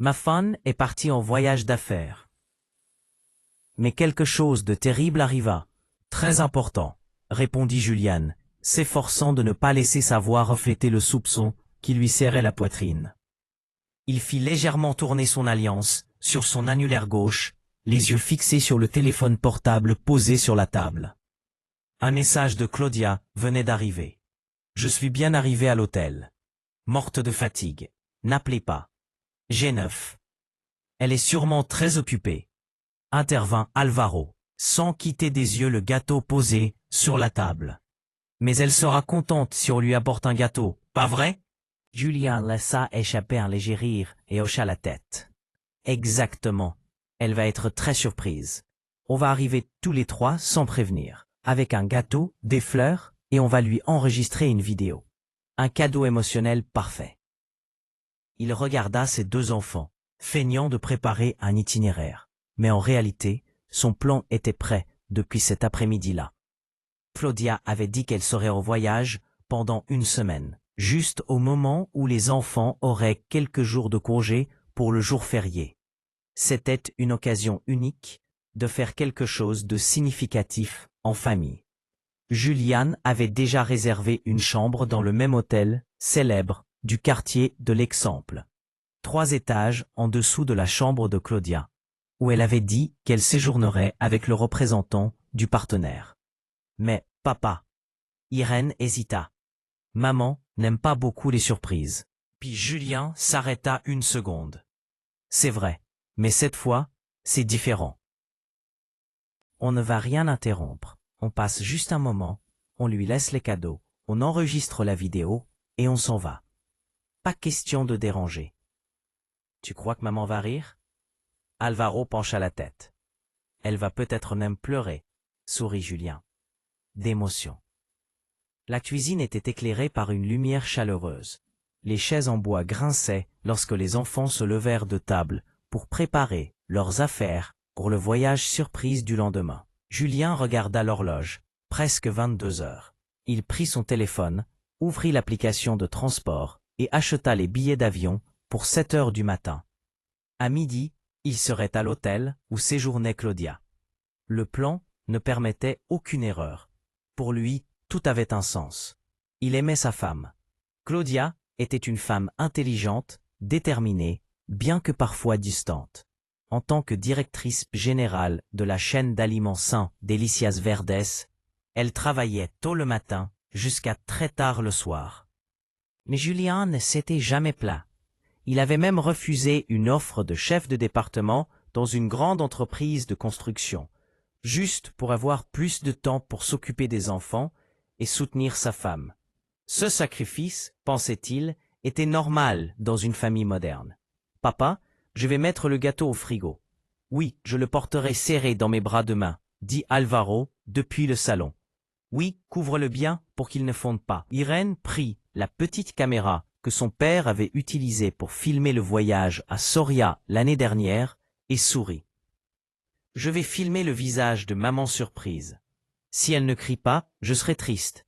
Ma femme est partie en voyage d'affaires. Mais quelque chose de terrible arriva. Très important, répondit Julian, s'efforçant de ne pas laisser sa voix refléter le soupçon qui lui serrait la poitrine. Il fit légèrement tourner son alliance sur son annulaire gauche, les yeux fixés sur le téléphone portable posé sur la table. Un message de Claudia venait d'arriver. « Je suis bien arrivé à l'hôtel. Morte de fatigue. N'appelez pas. G9. Elle est sûrement très occupée. » Intervint Alvaro, sans quitter des yeux le gâteau posé sur la table. « Mais elle sera contente si on lui apporte un gâteau, pas vrai ?» Julien laissa échapper un léger rire et hocha la tête. « Exactement. Elle va être très surprise. On va arriver tous les trois sans prévenir, avec un gâteau, des fleurs, et on va lui enregistrer une vidéo. Un cadeau émotionnel parfait. » Il regarda ses deux enfants, feignant de préparer un itinéraire. Mais en réalité, son plan était prêt depuis cet après-midi-là. Claudia avait dit qu'elle serait en voyage pendant une semaine, juste au moment où les enfants auraient quelques jours de congé pour le jour férié. C'était une occasion unique de faire quelque chose de significatif en famille. Julian avait déjà réservé une chambre dans le même hôtel célèbre du quartier de l'Exemple, 3 étages en dessous de la chambre de Claudia, où elle avait dit qu'elle séjournerait avec le représentant du partenaire. Mais, papa, Irène hésita. Maman n'aime pas beaucoup les surprises. Puis Julien s'arrêta une seconde. C'est vrai, mais cette fois, c'est différent. On ne va rien interrompre, on passe juste un moment, on lui laisse les cadeaux, on enregistre la vidéo, et on s'en va. Pas question de déranger. Tu crois que maman va rire? Alvaro pencha la tête. Elle va peut-être même pleurer, sourit Julien. D'émotion. La cuisine était éclairée par une lumière chaleureuse. Les chaises en bois grinçaient lorsque les enfants se levèrent de table pour préparer leurs affaires pour le voyage surprise du lendemain. Julien regarda l'horloge, presque 22 heures. Il prit son téléphone, ouvrit l'application de transport et acheta les billets d'avion pour 7 heures du matin. À midi, il serait à l'hôtel où séjournait Claudia. Le plan ne permettait aucune erreur. Pour lui, tout avait un sens. Il aimait sa femme. Claudia était une femme intelligente, déterminée, bien que parfois distante. En tant que directrice générale de la chaîne d'aliments sains Delicias Verdes, elle travaillait tôt le matin jusqu'à très tard le soir. Mais Julien ne s'était jamais plaint. Il avait même refusé une offre de chef de département dans une grande entreprise de construction, juste pour avoir plus de temps pour s'occuper des enfants et soutenir sa femme. Ce sacrifice, pensait-il, était normal dans une famille moderne. « Papa, je vais mettre le gâteau au frigo. »« Oui, je le porterai serré dans mes bras demain, » dit Alvaro depuis le salon. « Oui, couvre-le bien pour qu'il ne fonde pas. » Irène prit la petite caméra que son père avait utilisée pour filmer le voyage à Soria l'année dernière et sourit. « Je vais filmer le visage de maman surprise. Si elle ne crie pas, je serai triste. »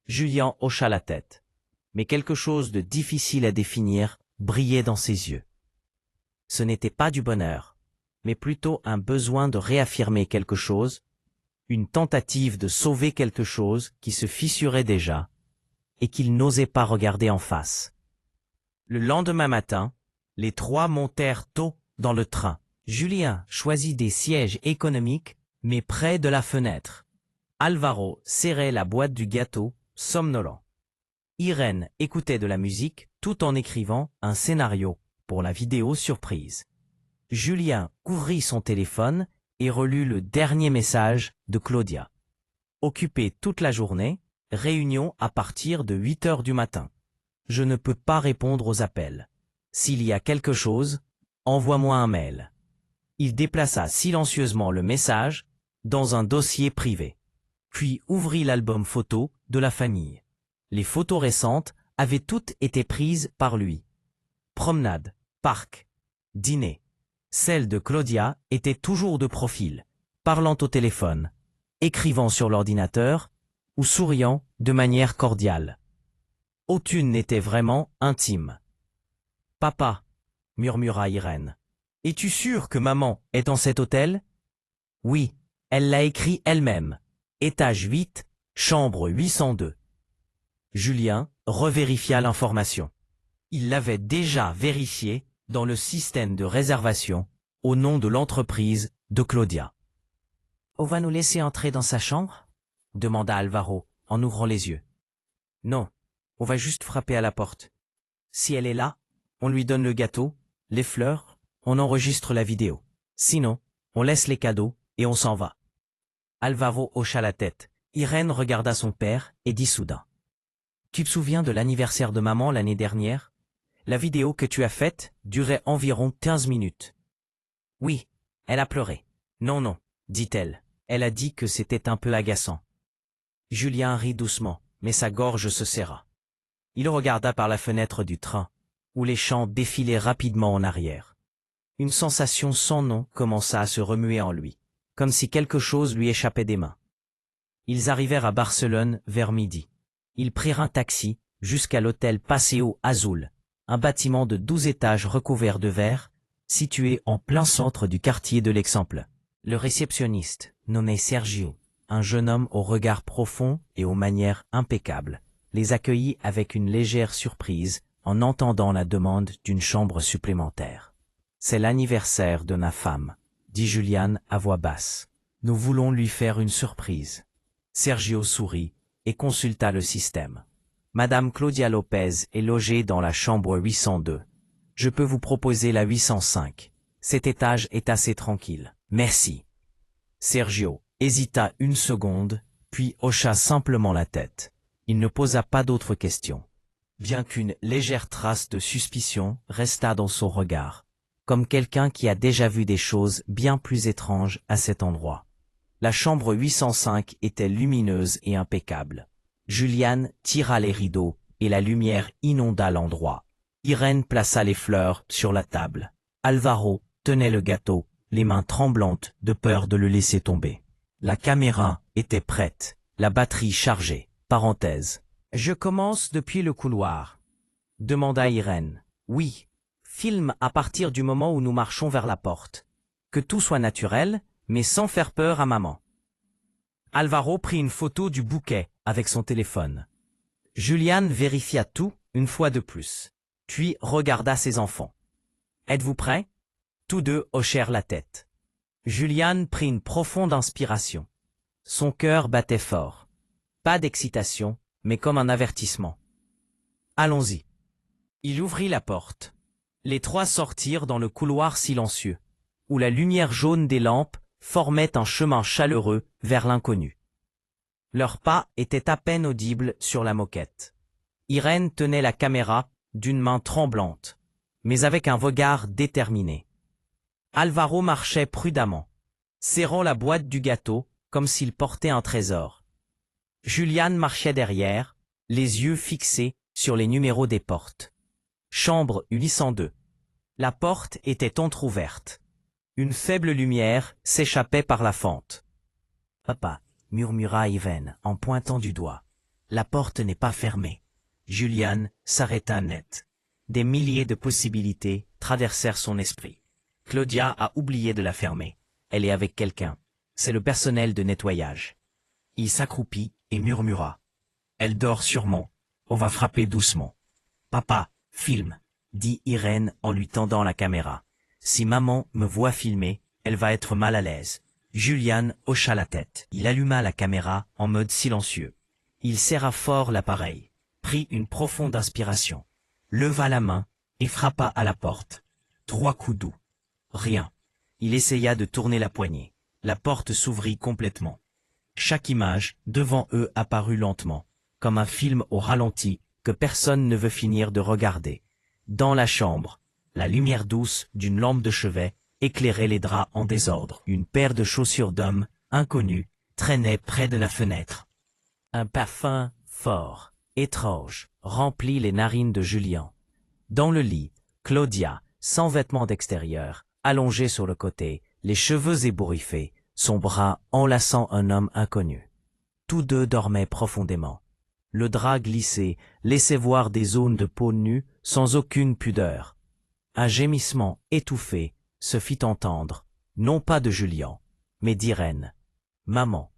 Julien hocha la tête. Mais quelque chose de difficile à définir brillait dans ses yeux. Ce n'était pas du bonheur, mais plutôt un besoin de réaffirmer quelque chose, une tentative de sauver quelque chose qui se fissurait déjà et qu'il n'osait pas regarder en face. Le lendemain matin, les 3 montèrent tôt dans le train. Julien choisit des sièges économiques, mais près de la fenêtre. Alvaro serrait la boîte du gâteau, somnolent. Irène écoutait de la musique tout en écrivant un scénario pour la vidéo surprise. Julien ouvrit son téléphone et relut le dernier message de Claudia. Occupé toute la journée, réunion à partir de 8 heures du matin. Je ne peux pas répondre aux appels. S'il y a quelque chose, envoie-moi un mail. Il déplaça silencieusement le message dans un dossier privé, puis ouvrit l'album photo de la famille. Les photos récentes avaient toutes été prises par lui. Promenade, parc, dîner. Celle de Claudia était toujours de profil, parlant au téléphone, écrivant sur l'ordinateur ou souriant de manière cordiale. Aucune n'était vraiment intime. « Papa, murmura Irène. Es-tu sûr que maman est en cet hôtel? Oui, elle l'a écrit elle-même. Étage 8, chambre 802. Julien revérifia l'information. Il l'avait déjà vérifiée dans le système de réservation au nom de l'entreprise de Claudia. « On va nous laisser entrer dans sa chambre ?» demanda Alvaro en ouvrant les yeux. « Non, on va juste frapper à la porte. Si elle est là, on lui donne le gâteau, les fleurs, on enregistre la vidéo. Sinon, on laisse les cadeaux et on s'en va. » Alvaro hocha la tête. Irène regarda son père et dit soudain. « Tu te souviens de l'anniversaire de maman l'année dernière? La vidéo que tu as faite durait environ 15 minutes. » Oui, elle a pleuré. « Non, non, dit-elle. Elle a dit que c'était un peu agaçant. » Julien rit doucement, mais sa gorge se serra. Il regarda par la fenêtre du train, où les champs défilaient rapidement en arrière. Une sensation sans nom commença à se remuer en lui, comme si quelque chose lui échappait des mains. Ils arrivèrent à Barcelone vers midi. Ils prirent un taxi jusqu'à l'hôtel Paseo Azul, un bâtiment de 12 étages recouvert de verre, situé en plein centre du quartier de l'Eixample. Le réceptionniste, nommé Sergio, un jeune homme au regard profond et aux manières impeccables, les accueillit avec une légère surprise en entendant la demande d'une chambre supplémentaire. « C'est l'anniversaire de ma femme, » dit Julian à voix basse. « Nous voulons lui faire une surprise. » Sergio sourit et consulta le système. « Madame Claudia Lopez est logée dans la chambre 802. Je peux vous proposer la 805. Cet étage est assez tranquille. Merci. » Sergio hésita une seconde, puis hocha simplement la tête. Il ne posa pas d'autres questions, bien qu'une légère trace de suspicion restât dans son regard, comme quelqu'un qui a déjà vu des choses bien plus étranges à cet endroit. La chambre 805 était lumineuse et impeccable. Julian tira les rideaux et la lumière inonda l'endroit. Irène plaça les fleurs sur la table. Alvaro tenait le gâteau, les mains tremblantes de peur de le laisser tomber. La caméra était prête, la batterie chargée. Parenthèse. « Je commence depuis le couloir », demanda Irène. « Oui, filme à partir du moment où nous marchons vers la porte. Que tout soit naturel, mais sans faire peur à maman. » Alvaro prit une photo du bouquet avec son téléphone. Julian vérifia tout une fois de plus, puis regarda ses enfants. « Êtes-vous prêts ?» Tous deux hochèrent la tête. Julian prit une profonde inspiration. Son cœur battait fort. Pas d'excitation, mais comme un avertissement. « Allons-y. » Il ouvrit la porte. Les trois sortirent dans le couloir silencieux, où la lumière jaune des lampes formait un chemin chaleureux vers l'inconnu. Leurs pas étaient à peine audibles sur la moquette. Irène tenait la caméra d'une main tremblante, mais avec un regard déterminé. Alvaro marchait prudemment, serrant la boîte du gâteau comme s'il portait un trésor. Julian marchait derrière, les yeux fixés sur les numéros des portes. Chambre 802. La porte était entr'ouverte. Une faible lumière s'échappait par la fente. « Papa, » murmura Irène en pointant du doigt. « La porte n'est pas fermée. » Julian s'arrêta net. Des milliers de possibilités traversèrent son esprit. Claudia a oublié de la fermer. Elle est avec quelqu'un. C'est le personnel de nettoyage. Il s'accroupit et murmura. « Elle dort sûrement. On va frapper doucement. »« Papa, filme, » dit Irène en lui tendant la caméra. « Si maman me voit filmer, elle va être mal à l'aise. » Julian hocha la tête. Il alluma la caméra en mode silencieux. Il serra fort l'appareil, prit une profonde inspiration, leva la main et frappa à la porte. 3 coups doux. Rien. Il essaya de tourner la poignée. La porte s'ouvrit complètement. Chaque image devant eux apparut lentement, comme un film au ralenti que personne ne veut finir de regarder. Dans la chambre, la lumière douce d'une lampe de chevet éclairait les draps en désordre. Une paire de chaussures d'homme, inconnue, traînait près de la fenêtre. Un parfum fort, étrange, remplit les narines de Julien. Dans le lit, Claudia, sans vêtements d'extérieur, allongée sur le côté, les cheveux ébouriffés, son bras enlaçant un homme inconnu. Tous deux dormaient profondément. Le drap glissé laissait voir des zones de peau nue sans aucune pudeur. Un gémissement étouffé se fit entendre, non pas de Julien, mais d'Irène. « Maman !»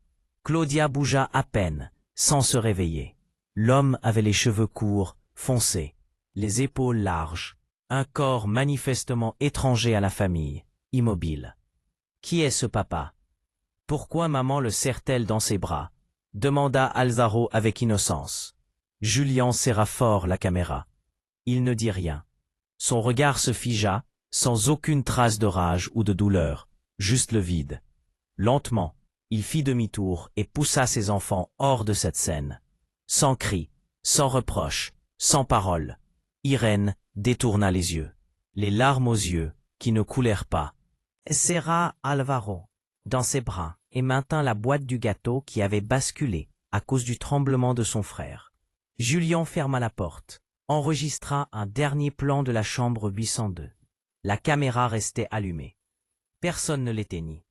Claudia bougea à peine, sans se réveiller. L'homme avait les cheveux courts, foncés, les épaules larges, un corps manifestement étranger à la famille, immobile. « Qui est ce papa? Pourquoi maman le serre-t-elle dans ses bras ?» demanda Alvaro avec innocence. Julien serra fort la caméra. Il ne dit rien. Son regard se figea, sans aucune trace de rage ou de douleur, juste le vide. Lentement, il fit demi-tour et poussa ses enfants hors de cette scène. Sans cri, sans reproche, sans parole, Irène détourna les yeux, les larmes aux yeux qui ne coulèrent pas. Serra Alvaro dans ses bras et maintint la boîte du gâteau qui avait basculé à cause du tremblement de son frère. Julien ferma la porte, enregistra un dernier plan de la chambre 802. La caméra restait allumée. Personne ne l'éteignit.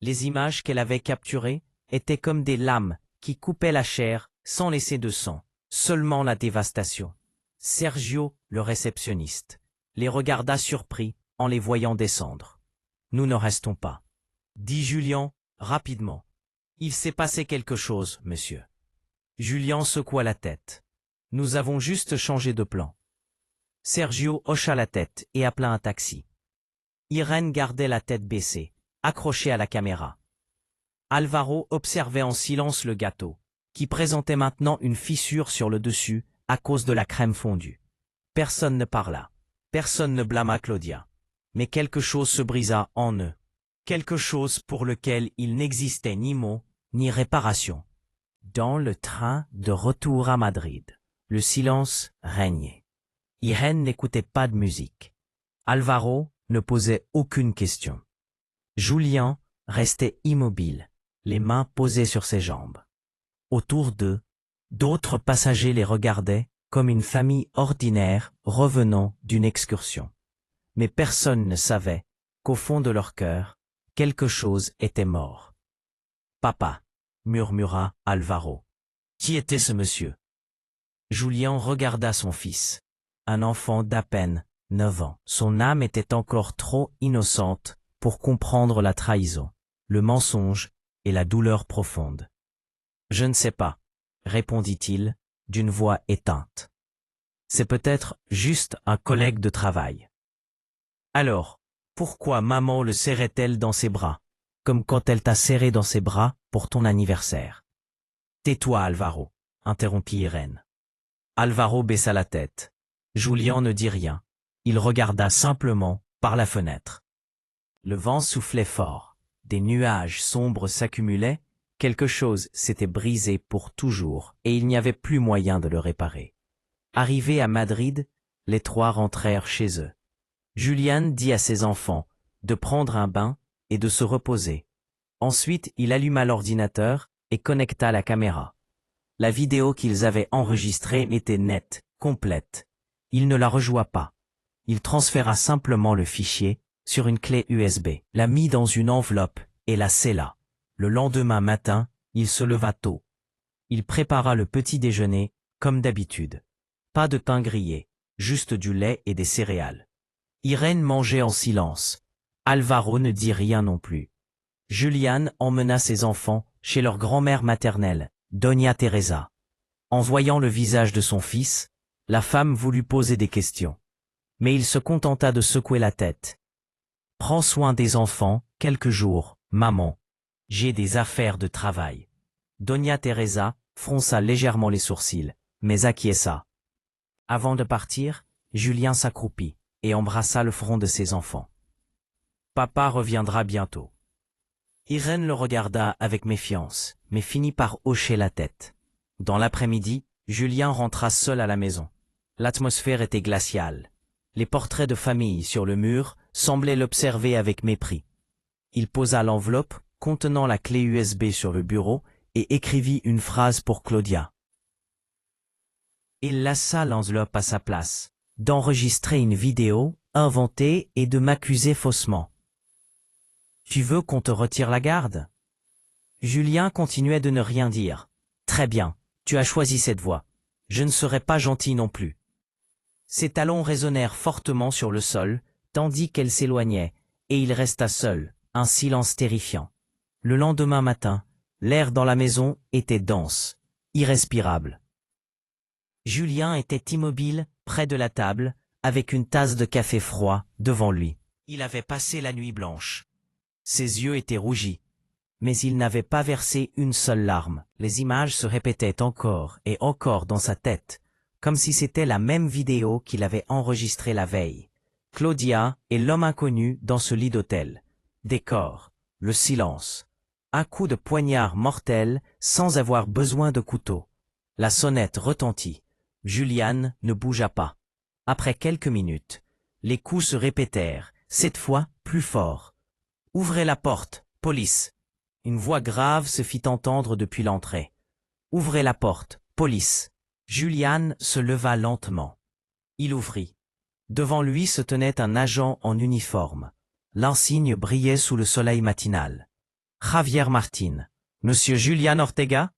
Les images qu'elle avait capturées étaient comme des lames qui coupaient la chair sans laisser de sang, seulement la dévastation. Sergio, le réceptionniste, les regarda surpris en les voyant descendre. « Nous ne restons pas, » dit Julien rapidement. « Il s'est passé quelque chose, monsieur. » Julien secoua la tête. « Nous avons juste changé de plan. » Sergio hocha la tête et appela un taxi. Irène gardait la tête baissée, accrochée à la caméra. Alvaro observait en silence le gâteau, qui présentait maintenant une fissure sur le dessus à cause de la crème fondue. Personne ne parla. Personne ne blâma Claudia. Mais quelque chose se brisa en eux. Quelque chose pour lequel il n'existait ni mot, ni réparation. Dans le train de retour à Madrid, le silence régnait. Irène n'écoutait pas de musique. Alvaro ne posait aucune question. Julien restait immobile, les mains posées sur ses jambes. Autour d'eux, d'autres passagers les regardaient comme une famille ordinaire revenant d'une excursion. Mais personne ne savait qu'au fond de leur cœur, quelque chose était mort. « Papa » murmura Alvaro. « Qui était ce monsieur ?» Julien regarda son fils, un enfant d'à peine 9 ans. Son âme était encore trop innocente pour comprendre la trahison, le mensonge et la douleur profonde. « Je ne sais pas » répondit-il, d'une voix éteinte. « C'est peut-être juste un collègue de travail. » Alors, pourquoi maman le serrait-elle dans ses bras, comme quand elle t'a serré dans ses bras pour ton anniversaire? « Tais-toi, Alvaro » interrompit Irène. Alvaro baissa la tête. Julien ne dit rien. Il regarda simplement par la fenêtre. Le vent soufflait fort. Des nuages sombres s'accumulaient. Quelque chose s'était brisé pour toujours et il n'y avait plus moyen de le réparer. Arrivés à Madrid, les trois rentrèrent chez eux. Julián dit à ses enfants de prendre un bain et de se reposer. Ensuite, il alluma l'ordinateur et connecta la caméra. La vidéo qu'ils avaient enregistrée était nette, complète. Il ne la rejoua pas. Il transféra simplement le fichier sur une clé USB, la mit dans une enveloppe et la scella. Le lendemain matin, il se leva tôt. Il prépara le petit déjeuner, comme d'habitude. Pas de pain grillé, juste du lait et des céréales. Irène mangeait en silence. Alvaro ne dit rien non plus. Julián emmena ses enfants chez leur grand-mère maternelle, Doña Teresa. En voyant le visage de son fils, la femme voulut poser des questions. Mais il se contenta de secouer la tête. « Prends soin des enfants, quelques jours, maman. J'ai des affaires de travail. » Doña Teresa fronça légèrement les sourcils, mais acquiesça. Avant de partir, Julien s'accroupit et embrassa le front de ses enfants. « Papa reviendra bientôt. » Irène le regarda avec méfiance, mais finit par hocher la tête. Dans l'après-midi, Julien rentra seul à la maison. L'atmosphère était glaciale. Les portraits de famille sur le mur semblaient l'observer avec mépris. Il posa l'enveloppe contenant la clé USB sur le bureau et écrivit une phrase pour Claudia. Il laissa l'enveloppe à sa place, d'enregistrer une vidéo, inventée et de m'accuser faussement. « Tu veux qu'on te retire la garde ?» Julien continuait de ne rien dire. « Très bien, tu as choisi cette voie. Je ne serai pas gentil non plus. » Ses talons résonnèrent fortement sur le sol, tandis qu'elle s'éloignait, et il resta seul, un silence terrifiant. Le lendemain matin, l'air dans la maison était dense, irrespirable. Julien était immobile, près de la table, avec une tasse de café froid devant lui. Il avait passé la nuit blanche. Ses yeux étaient rougis, mais il n'avait pas versé une seule larme. Les images se répétaient encore et encore dans sa tête, comme si c'était la même vidéo qu'il avait enregistrée la veille. Claudia et l'homme inconnu dans ce lit d'hôtel. Des corps, le silence. Un coup de poignard mortel sans avoir besoin de couteau. La sonnette retentit. Julian ne bougea pas. Après quelques minutes, les coups se répétèrent, cette fois plus fort. « Ouvrez la porte, police !» Une voix grave se fit entendre depuis l'entrée. « Ouvrez la porte, police !» Julian se leva lentement. Il ouvrit. Devant lui se tenait un agent en uniforme. L'insigne brillait sous le soleil matinal. « Javier Martin. Monsieur Julian Ortega ?»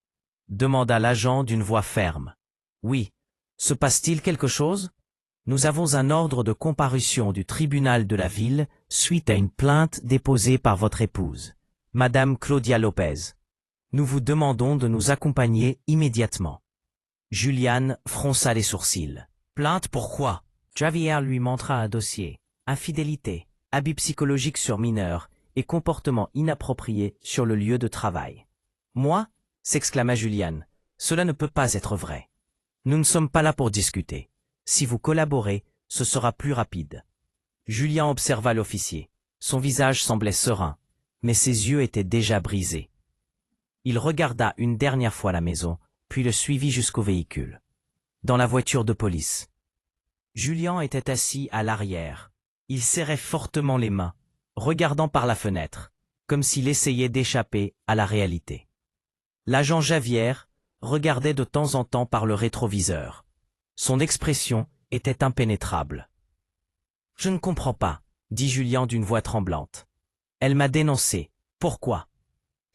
demanda l'agent d'une voix ferme. « Oui. Se passe-t-il quelque chose ? Nous avons un ordre de comparution du tribunal de la ville suite à une plainte déposée par votre épouse, Madame Claudia Lopez. Nous vous demandons de nous accompagner immédiatement. » Julian fronça les sourcils. « Plainte pourquoi ?» Javier lui montra un dossier. Infidélité, abus psychologiques sur mineurs et comportement inapproprié sur le lieu de travail. « Moi ?» s'exclama Julian. « Cela ne peut pas être vrai. Nous ne sommes pas là pour discuter. Si vous collaborez, ce sera plus rapide. » Julien observa l'officier. Son visage semblait serein, mais ses yeux étaient déjà brisés. Il regarda une dernière fois la maison, puis le suivit jusqu'au véhicule. Dans la voiture de police. Julien était assis à l'arrière. Il serrait fortement les mains, regardant par la fenêtre, comme s'il essayait d'échapper à la réalité. L'agent Javier regardait de temps en temps par le rétroviseur. Son expression était impénétrable. « Je ne comprends pas, » dit Julien d'une voix tremblante. « Elle m'a dénoncé. Pourquoi ?»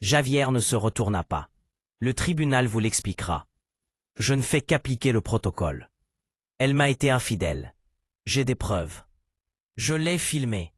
Javier ne se retourna pas. « Le tribunal vous l'expliquera. Je ne fais qu'appliquer le protocole. Elle m'a été infidèle. J'ai des preuves. Je l'ai filmée. »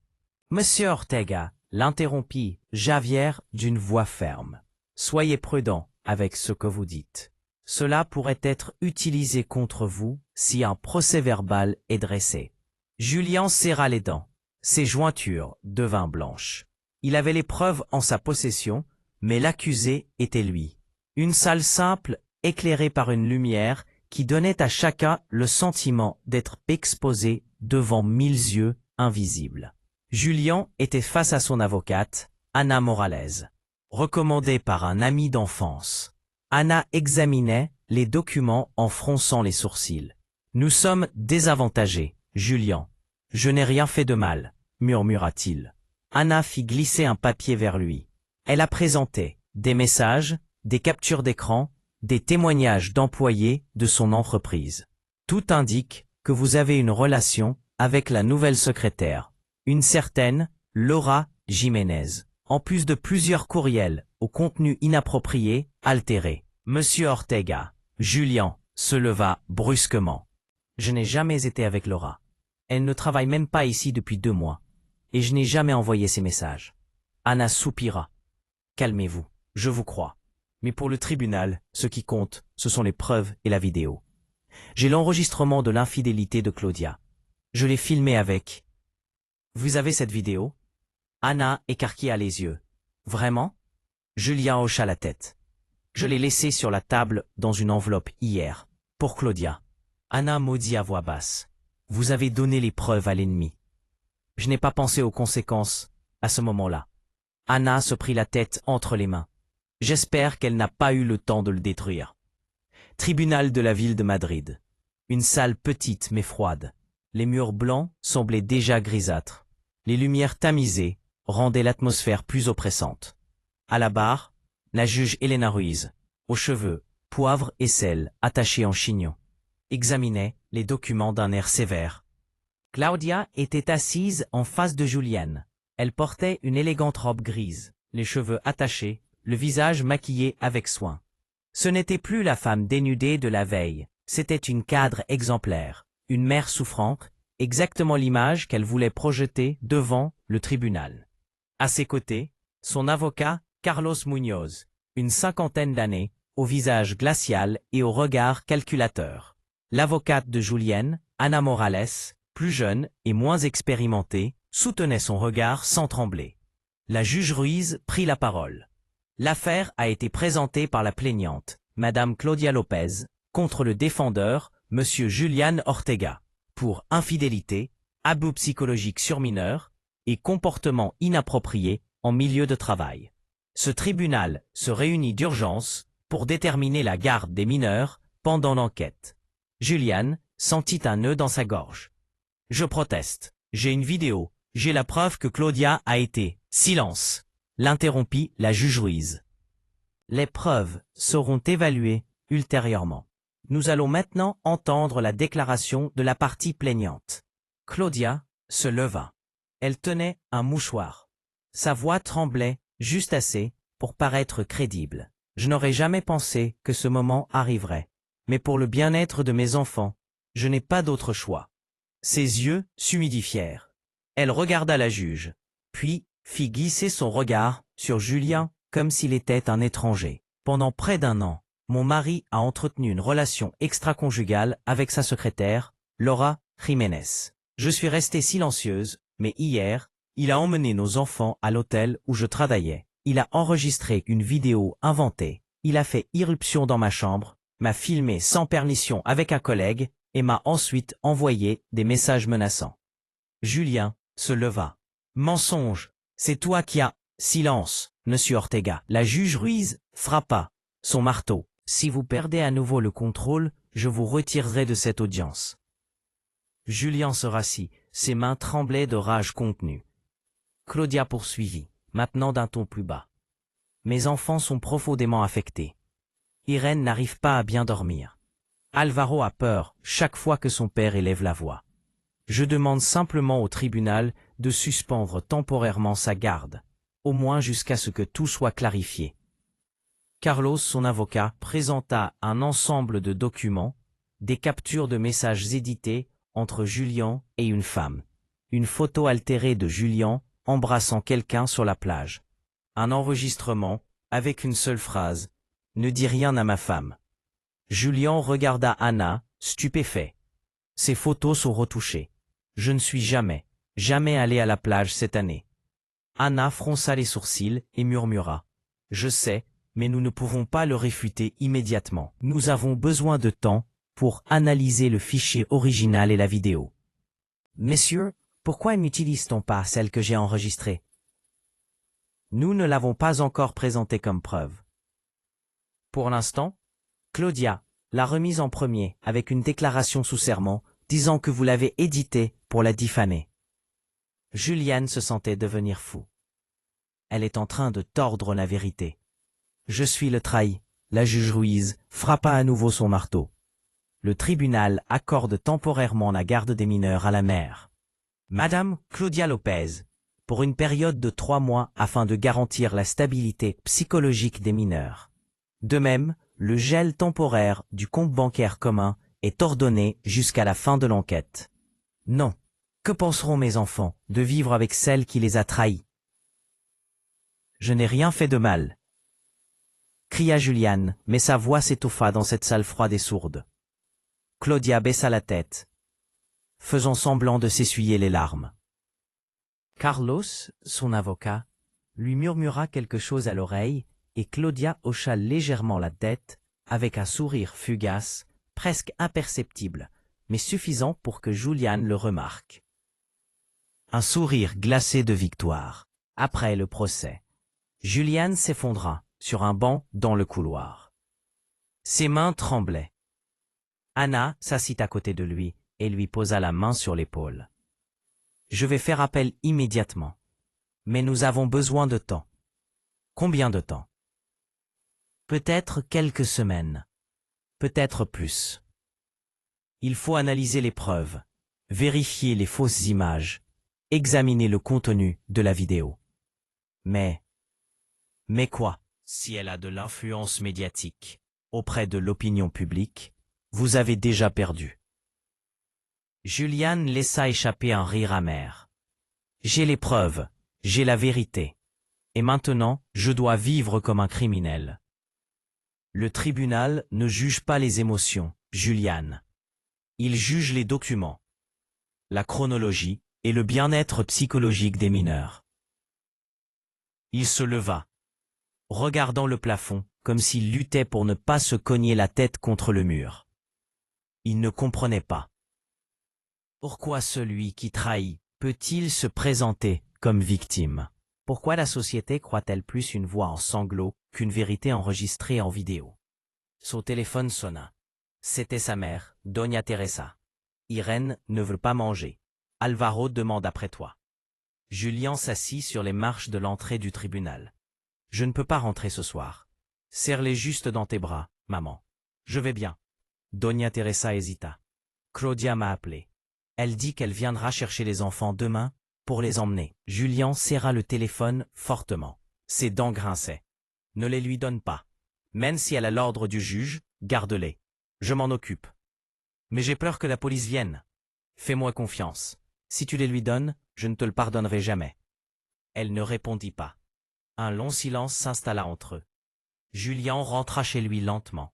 Monsieur Ortega, l'interrompit Javier d'une voix ferme. « Soyez prudent avec ce que vous dites. Cela pourrait être utilisé contre vous si un procès-verbal est dressé. » Julien serra les dents. Ses jointures devinrent blanches. Il avait les preuves en sa possession, mais l'accusé était lui. Une salle simple, éclairée par une lumière qui donnait à chacun le sentiment d'être exposé devant 1000 yeux invisibles. Julien était face à son avocate, Anna Morales, recommandée par un ami d'enfance. Anna examinait les documents en fronçant les sourcils. « Nous sommes désavantagés, Julien. Je n'ai rien fait de mal, » murmura-t-il. Anna fit glisser un papier vers lui. Elle a présenté des messages, des captures d'écran, des témoignages d'employés de son entreprise. Tout indique que vous avez une relation avec la nouvelle secrétaire, une certaine Laura Jiménez, en plus de plusieurs courriels au contenu inapproprié, altéré. Monsieur Ortega, Julien, se leva brusquement. Je n'ai jamais été avec Laura. Elle ne travaille même pas ici depuis 2 mois. Et je n'ai jamais envoyé ces messages. Anna soupira. Calmez-vous, je vous crois. Mais pour le tribunal, ce qui compte, ce sont les preuves et la vidéo. J'ai l'enregistrement de l'infidélité de Claudia. Je l'ai filmé avec. Vous avez cette vidéo? Anna écarquilla les yeux. Vraiment? Julien hocha la tête. Je l'ai laissée sur la table dans une enveloppe hier, pour Claudia. Anna maudit à voix basse. Vous avez donné les preuves à l'ennemi. Je n'ai pas pensé aux conséquences à ce moment-là. Anna se prit la tête entre les mains. J'espère qu'elle n'a pas eu le temps de le détruire. Tribunal de la ville de Madrid. Une salle petite mais froide. Les murs blancs semblaient déjà grisâtres. Les lumières tamisées rendaient l'atmosphère plus oppressante. À la barre, la juge Elena Ruiz, aux cheveux, poivre et sel attachés en chignon, examinait les documents d'un air sévère. Claudia était assise en face de Julian. Elle portait une élégante robe grise, les cheveux attachés, le visage maquillé avec soin. Ce n'était plus la femme dénudée de la veille, c'était une cadre exemplaire, une mère souffrante exactement l'image qu'elle voulait projeter devant le tribunal. À ses côtés, son avocat, Carlos Muñoz, une cinquantaine d'années, au visage glacial et au regard calculateur. L'avocate de Julienne, Ana Morales, plus jeune et moins expérimentée, soutenait son regard sans trembler. La juge Ruiz prit la parole. L'affaire a été présentée par la plaignante, Madame Claudia Lopez, contre le défendeur, Monsieur Julián Ortega, pour infidélité, abus psychologique sur mineur et comportement inapproprié en milieu de travail. Ce tribunal se réunit d'urgence pour déterminer la garde des mineurs pendant l'enquête. Julián sentit un nœud dans sa gorge. « Je proteste. J'ai une vidéo. J'ai la preuve que Claudia a été... » Silence, l'interrompit la juge Ruiz. Les preuves seront évaluées ultérieurement. Nous allons maintenant entendre la déclaration de la partie plaignante. Claudia se leva. Elle tenait un mouchoir. Sa voix tremblait juste assez pour paraître crédible. Je n'aurais jamais pensé que ce moment arriverait. Mais pour le bien-être de mes enfants, je n'ai pas d'autre choix. Ses yeux s'humidifièrent. Elle regarda la juge, puis fit glisser son regard sur Julien comme s'il était un étranger. Pendant près d'un an, mon mari a entretenu une relation extra-conjugale avec sa secrétaire, Laura Jiménez. Je suis restée silencieuse, mais hier, il a emmené nos enfants à l'hôtel où je travaillais. Il a enregistré une vidéo inventée. Il a fait irruption dans ma chambre, m'a filmé sans permission avec un collègue et m'a ensuite envoyé des messages menaçants. Julien se leva. Mensonge, c'est toi qui as... Silence, monsieur Ortega. La juge Ruiz frappa son marteau. Si vous perdez à nouveau le contrôle, je vous retirerai de cette audience. Julien se rassit, ses mains tremblaient de rage contenue. Claudia poursuivit, maintenant d'un ton plus bas. Mes enfants sont profondément affectés. Irène n'arrive pas à bien dormir. Alvaro a peur chaque fois que son père élève la voix. Je demande simplement au tribunal de suspendre temporairement sa garde, au moins jusqu'à ce que tout soit clarifié. Carlos, son avocat, présenta un ensemble de documents, des captures de messages édités entre Julian et une femme, une photo altérée de Julian embrassant quelqu'un sur la plage, un enregistrement avec une seule phrase « Ne dis rien à ma femme ». Julian regarda Anna, stupéfait. Ces photos sont retouchées. Je ne suis jamais allé à la plage cette année. Anna fronça les sourcils et murmura. Je sais, mais nous ne pouvons pas le réfuter immédiatement. Nous avons besoin de temps pour analyser le fichier original et la vidéo. Messieurs, pourquoi n'utilise-t-on pas celle que j'ai enregistrée? Nous ne l'avons pas encore présentée comme preuve. Pour l'instant, Claudia l'a remise en premier avec une déclaration sous serment disant que vous l'avez éditée pour la diffamer. Juliane se sentait devenir fou. Elle est en train de tordre la vérité. Je suis le trahi. La juge Ruiz frappa à nouveau son marteau. Le tribunal accorde temporairement la garde des mineurs à la mère. Madame Claudia Lopez, pour une période de 3 mois afin de garantir la stabilité psychologique des mineurs. De même, le gel temporaire du compte bancaire commun est ordonné jusqu'à la fin de l'enquête. Non. Que penseront mes enfants de vivre avec celle qui les a trahis? Je n'ai rien fait de mal, cria Juliane, mais sa voix s'étouffa dans cette salle froide et sourde. Claudia baissa la tête, faisant semblant de s'essuyer les larmes. Carlos, son avocat, lui murmura quelque chose à l'oreille et Claudia hocha légèrement la tête avec un sourire fugace, presque imperceptible, mais suffisant pour que Juliane le remarque. Un sourire glacé de victoire. Après le procès, Juliane s'effondra sur un banc dans le couloir. Ses mains tremblaient. Anna s'assit à côté de lui et lui posa la main sur l'épaule. « Je vais faire appel immédiatement. Mais nous avons besoin de temps. » Combien de temps? Peut-être quelques semaines. Peut-être plus. Il faut analyser les preuves, vérifier les fausses images, examiner le contenu de la vidéo. Mais quoi? Si elle a de l'influence médiatique auprès de l'opinion publique, vous avez déjà perdu. Julian laissa échapper un rire amer. J'ai les preuves, j'ai la vérité. Et maintenant, je dois vivre comme un criminel. Le tribunal ne juge pas les émotions, Julian. Il juge les documents, la chronologie et le bien-être psychologique des mineurs. Il se leva, regardant le plafond, comme s'il luttait pour ne pas se cogner la tête contre le mur. Il ne comprenait pas. Pourquoi celui qui trahit peut-il se présenter comme victime? Pourquoi la société croit-elle plus une voix en sanglots qu'une vérité enregistrée en vidéo? Son téléphone sonna. C'était sa mère, Doña Teresa. Irène ne veut pas manger. Alvaro demande après toi. Julian s'assit sur les marches de l'entrée du tribunal. Je ne peux pas rentrer ce soir. Serre-les juste dans tes bras, maman. Je vais bien. Doña Teresa hésita. Claudia m'a appelé. Elle dit qu'elle viendra chercher les enfants demain pour les emmener. Julian serra le téléphone fortement. Ses dents grinçaient. Ne les lui donne pas. Même si elle a l'ordre du juge, garde-les. Je m'en occupe. Mais j'ai peur que la police vienne. Fais-moi confiance. Si tu les lui donnes, je ne te le pardonnerai jamais. Elle ne répondit pas. Un long silence s'installa entre eux. Julian rentra chez lui lentement.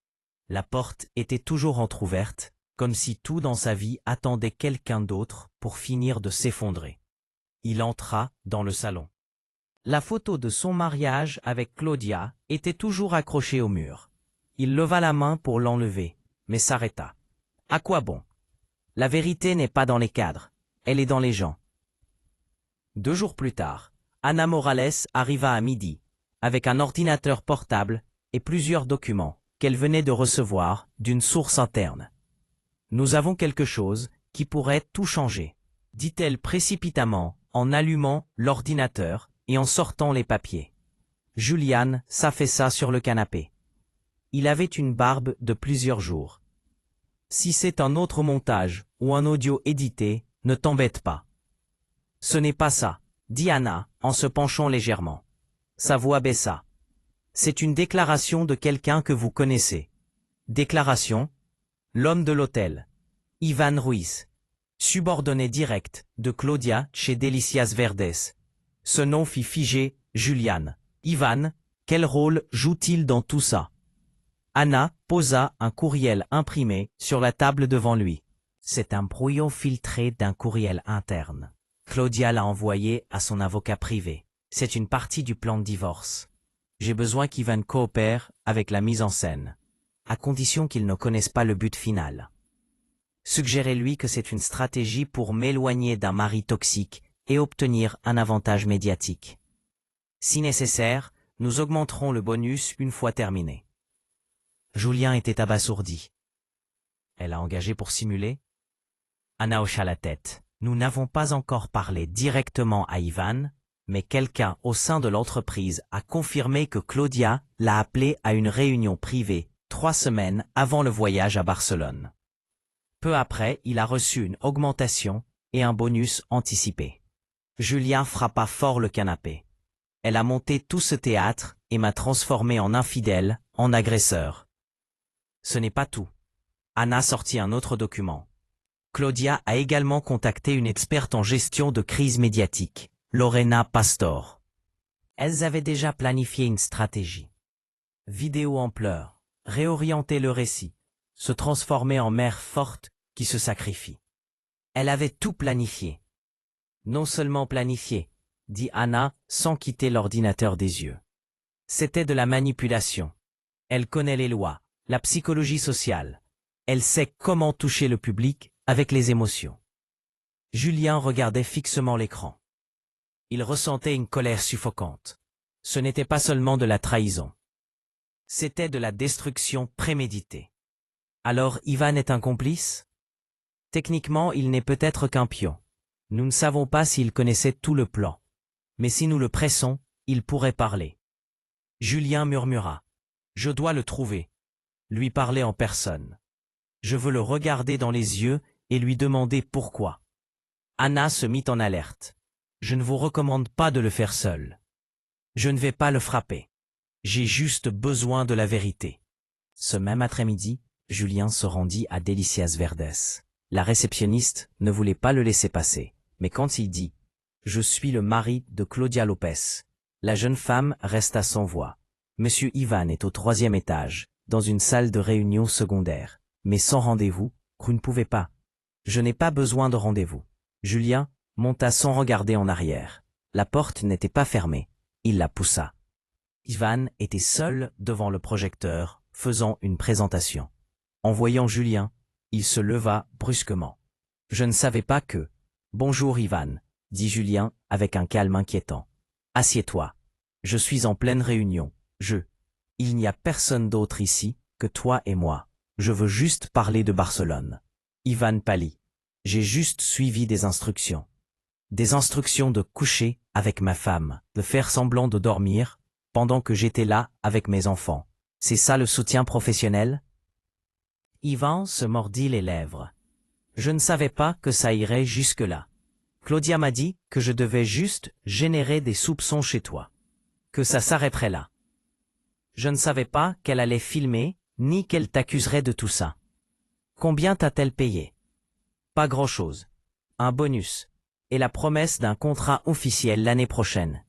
La porte était toujours entr'ouverte, comme si tout dans sa vie attendait quelqu'un d'autre pour finir de s'effondrer. Il entra dans le salon. La photo de son mariage avec Claudia était toujours accrochée au mur. Il leva la main pour l'enlever, mais s'arrêta. À quoi bon? La vérité n'est pas dans les cadres, elle est dans les gens. 2 jours plus tard, Ana Morales arriva à midi, avec un ordinateur portable et plusieurs documents qu'elle venait de recevoir d'une source interne. Nous avons quelque chose qui pourrait tout changer, dit-elle précipitamment en allumant l'ordinateur et en sortant les papiers. Julian s'affaissa sur le canapé. Il avait une barbe de plusieurs jours. Si c'est un autre montage ou un audio édité, ne t'embête pas. Ce n'est pas ça, dit Ana en se penchant légèrement. Sa voix baissa. C'est une déclaration de quelqu'un que vous connaissez. Déclaration? L'homme de l'hôtel. Ivan Ruiz. Subordonné direct de Claudia chez Delicias Verdes. Ce nom fit figer Julian. Ivan, quel rôle joue-t-il dans tout ça? Ana posa un courriel imprimé sur la table devant lui. C'est un brouillon filtré d'un courriel interne. Claudia l'a envoyé à son avocat privé. C'est une partie du plan de divorce. J'ai besoin qu'Ivan coopère avec la mise en scène, à condition qu'il ne connaisse pas le but final. Suggérez-lui que c'est une stratégie pour m'éloigner d'un mari toxique et obtenir un avantage médiatique. Si nécessaire, nous augmenterons le bonus une fois terminé. Julien était abasourdi. Elle a engagé pour simuler? Ana hocha la tête. Nous n'avons pas encore parlé directement à Ivan, mais quelqu'un au sein de l'entreprise a confirmé que Claudia l'a appelé à une réunion privée 3 semaines avant le voyage à Barcelone. Peu après, il a reçu une augmentation et un bonus anticipé. Julien frappa fort le canapé. Elle a monté tout ce théâtre et m'a transformé en infidèle, en agresseur. Ce n'est pas tout. Ana sortit un autre document. Claudia a également contacté une experte en gestion de crise médiatique, Lorena Pastor. Elles avaient déjà planifié une stratégie. Vidéo en pleurs, réorienter le récit, se transformer en mère forte qui se sacrifie. Elle avait tout planifié. Non seulement planifié, dit Ana sans quitter l'ordinateur des yeux. C'était de la manipulation. Elle connaît les lois, la psychologie sociale. Elle sait comment toucher le public avec les émotions. Julien regardait fixement l'écran. Il ressentait une colère suffocante. Ce n'était pas seulement de la trahison. C'était de la destruction préméditée. Alors Ivan est un complice? Techniquement, il n'est peut-être qu'un pion. Nous ne savons pas s'il connaissait tout le plan. Mais si nous le pressons, il pourrait parler. Julien murmura. Je dois le trouver. Lui parler en personne. Je veux le regarder dans les yeux et lui demander pourquoi. Ana se mit en alerte. Je ne vous recommande pas de le faire seul. Je ne vais pas le frapper. J'ai juste besoin de la vérité. Ce même après-midi, Julien se rendit à Delicias Verdes. La réceptionniste ne voulait pas le laisser passer, mais quand il dit « Je suis le mari de Claudia Lopez », la jeune femme resta sans voix. Monsieur Ivan est au 3e étage, dans une salle de réunion secondaire. Mais sans rendez-vous, vous ne pouvez pas. Je n'ai pas besoin de rendez-vous. Julien monta sans regarder en arrière. La porte n'était pas fermée. Il la poussa. Ivan était seul devant le projecteur, faisant une présentation. En voyant Julien, il se leva brusquement. « Je ne savais pas que… »« Bonjour Ivan, » dit Julien avec un calme inquiétant. « Assieds-toi. Je suis en pleine réunion. Il n'y a personne d'autre ici que toi et moi. Je veux juste parler de Barcelone. » Ivan pâlit. « J'ai juste suivi des instructions. Des instructions de coucher avec ma femme, de faire semblant de dormir, pendant que j'étais là avec mes enfants. C'est ça le soutien professionnel ?» Ivan se mordit les lèvres. « Je ne savais pas que ça irait jusque-là. Claudia m'a dit que je devais juste générer des soupçons chez toi. Que ça s'arrêterait là. Je ne savais pas qu'elle allait filmer, ni qu'elle t'accuserait de tout ça. Combien t'a-t-elle payé? Pas grand-chose. Un bonus. Et la promesse d'un contrat officiel l'année prochaine.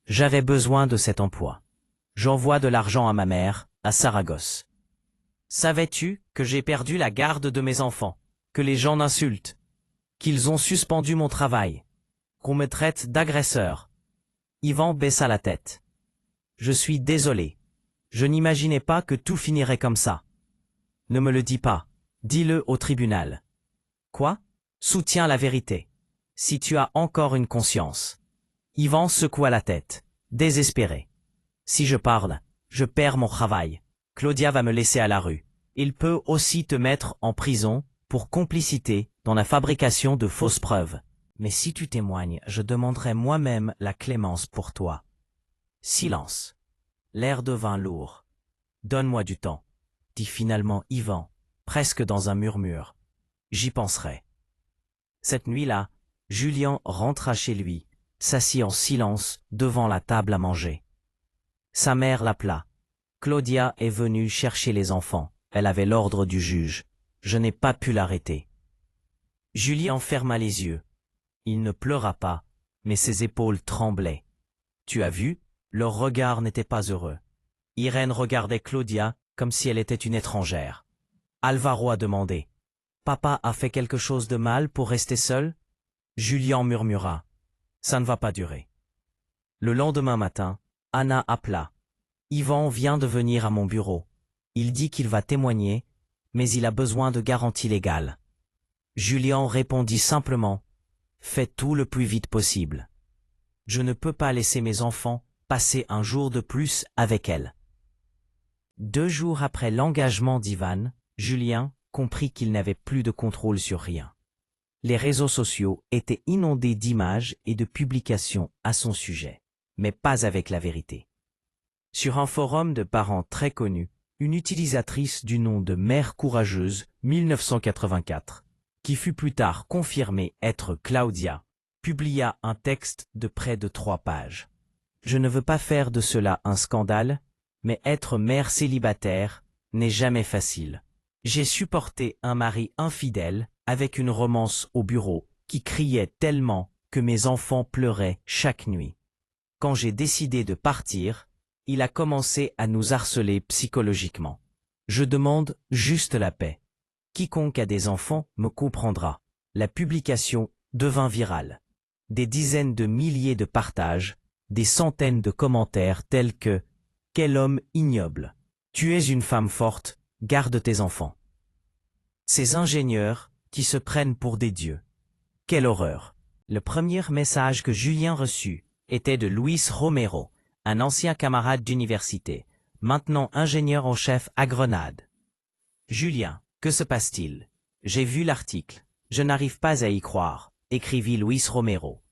J'avais besoin de cet emploi. J'envoie de l'argent à ma mère, à Saragosse. Savais-tu que j'ai perdu la garde de mes enfants? Que les gens m'insultent? Qu'ils ont suspendu mon travail? Qu'on me traite d'agresseur? » Ivan baissa la tête. « Je suis désolé. Je n'imaginais pas que tout finirait comme ça. Ne me le dis pas. Dis-le au tribunal. »« Quoi? Soutiens la vérité. Si tu as encore une conscience. » Ivan secoua la tête, désespéré. « Si je parle, je perds mon travail. Claudia va me laisser à la rue. Il peut aussi te mettre en prison pour complicité dans la fabrication de fausses preuves. Mais si tu témoignes, je demanderai moi-même la clémence pour toi. » Silence. L'air devint lourd. « Donne-moi du temps, » dit finalement Ivan, presque dans un murmure. « J'y penserai. » Cette nuit-là, Julien rentra chez lui, s'assit en silence devant la table à manger. Sa mère l'appela. Claudia est venue chercher les enfants. Elle avait l'ordre du juge. Je n'ai pas pu l'arrêter. Julien ferma les yeux. Il ne pleura pas, mais ses épaules tremblaient. Tu as vu? Leur regard n'était pas heureux. Irène regardait Claudia comme si elle était une étrangère. Alvaro a demandé. Papa a fait quelque chose de mal pour rester seul? Julien murmura. Ça ne va pas durer. Le lendemain matin, Anna appela. Ivan vient de venir à mon bureau. Il dit qu'il va témoigner, mais il a besoin de garanties légales. Julien répondit simplement. Fais tout le plus vite possible. Je ne peux pas laisser mes enfants passer un jour de plus avec elle. 2 jours après l'engagement d'Ivan, Julien comprit qu'il n'avait plus de contrôle sur rien. Les réseaux sociaux étaient inondés d'images et de publications à son sujet, mais pas avec la vérité. Sur un forum de parents très connu, une utilisatrice du nom de Mère Courageuse 1984, qui fut plus tard confirmée être Claudia, publia un texte de près de 3 pages. Je ne veux pas faire de cela un scandale, mais être mère célibataire n'est jamais facile. J'ai supporté un mari infidèle avec une romance au bureau qui criait tellement que mes enfants pleuraient chaque nuit. Quand j'ai décidé de partir, il a commencé à nous harceler psychologiquement. Je demande juste la paix. Quiconque a des enfants me comprendra. La publication devint virale. Des dizaines de milliers de partages, des centaines de commentaires tels que « Quel homme ignoble ! Tu es une femme forte, garde tes enfants. » Ces ingénieurs qui se prennent pour des dieux. Quelle horreur! Le premier message que Julien reçut était de Luis Romero, un ancien camarade d'université, maintenant ingénieur en chef à Grenade. « Julien, que se passe-t-il? J'ai vu l'article. Je n'arrive pas à y croire, » écrivit Luis Romero.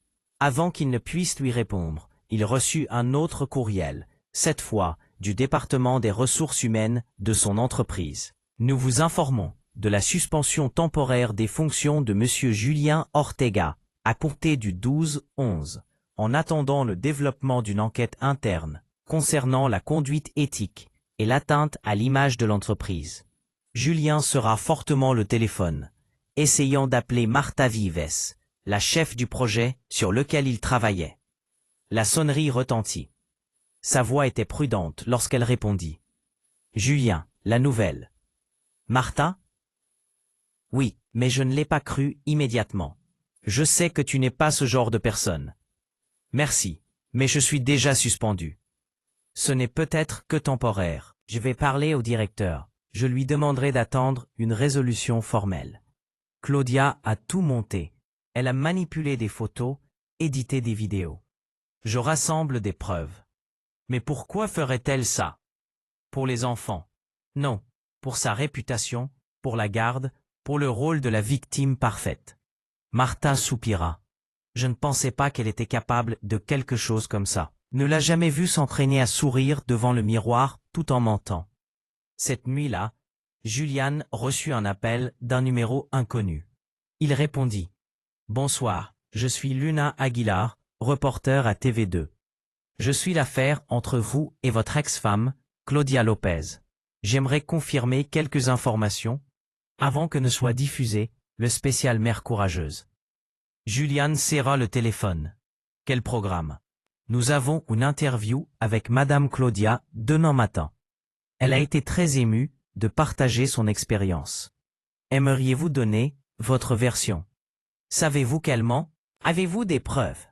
Avant qu'il ne puisse lui répondre, il reçut un autre courriel, cette fois du département des ressources humaines de son entreprise. « Nous vous informons de la suspension temporaire des fonctions de Monsieur Julien Ortega, à compter du 12/11, en attendant le développement d'une enquête interne concernant la conduite éthique et l'atteinte à l'image de l'entreprise. Julien sera fortement le téléphone. essayant d'appeler Martha Vives, la chef du projet sur lequel il travaillait. La sonnerie retentit. Sa voix était prudente lorsqu'elle répondit. « Julien, la nouvelle. »« Martha ?»« Oui, mais je ne l'ai pas cru immédiatement. Je sais que tu n'es pas ce genre de personne. »« Merci, mais je suis déjà suspendu. »« Ce n'est peut-être que temporaire. Je vais parler au directeur. Je lui demanderai d'attendre une résolution formelle. » Claudia a tout monté. Elle a manipulé des photos, édité des vidéos. Je rassemble des preuves. Mais pourquoi ferait-elle ça? Pour les enfants? Non. Pour sa réputation, pour la garde, pour le rôle de la victime parfaite. Martha soupira. Je ne pensais pas qu'elle était capable de quelque chose comme ça. Ne l'a jamais vue s'entraîner à sourire devant le miroir tout en mentant. Cette nuit-là, Julian reçut un appel d'un numéro inconnu. Il répondit. « Bonsoir, je suis Luna Aguilar, reporter à TV2. Je suis l'affaire entre vous et votre ex-femme, Claudia Lopez. J'aimerais confirmer quelques informations avant que ne soit diffusé le spécial Mère courageuse. » Julian serra le téléphone. « Quel programme? » « Nous avons une interview avec Madame Claudia demain matin. Elle a été très émue de partager son expérience. Aimeriez-vous donner votre version? Savez-vous qu'elle ment? Avez-vous des preuves?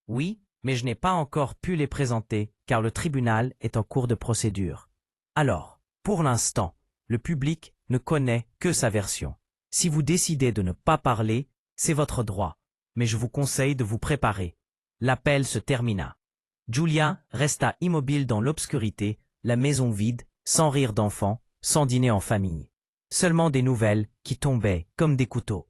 Oui, mais je n'ai pas encore pu les présenter car le tribunal est en cours de procédure. Alors, pour l'instant, le public ne connaît que sa version. Si vous décidez de ne pas parler, c'est votre droit, mais je vous conseille de vous préparer. L'appel se termina. Julia resta immobile dans l'obscurité, la maison vide, sans rire d'enfant, sans dîner en famille. Seulement des nouvelles qui tombaient comme des couteaux,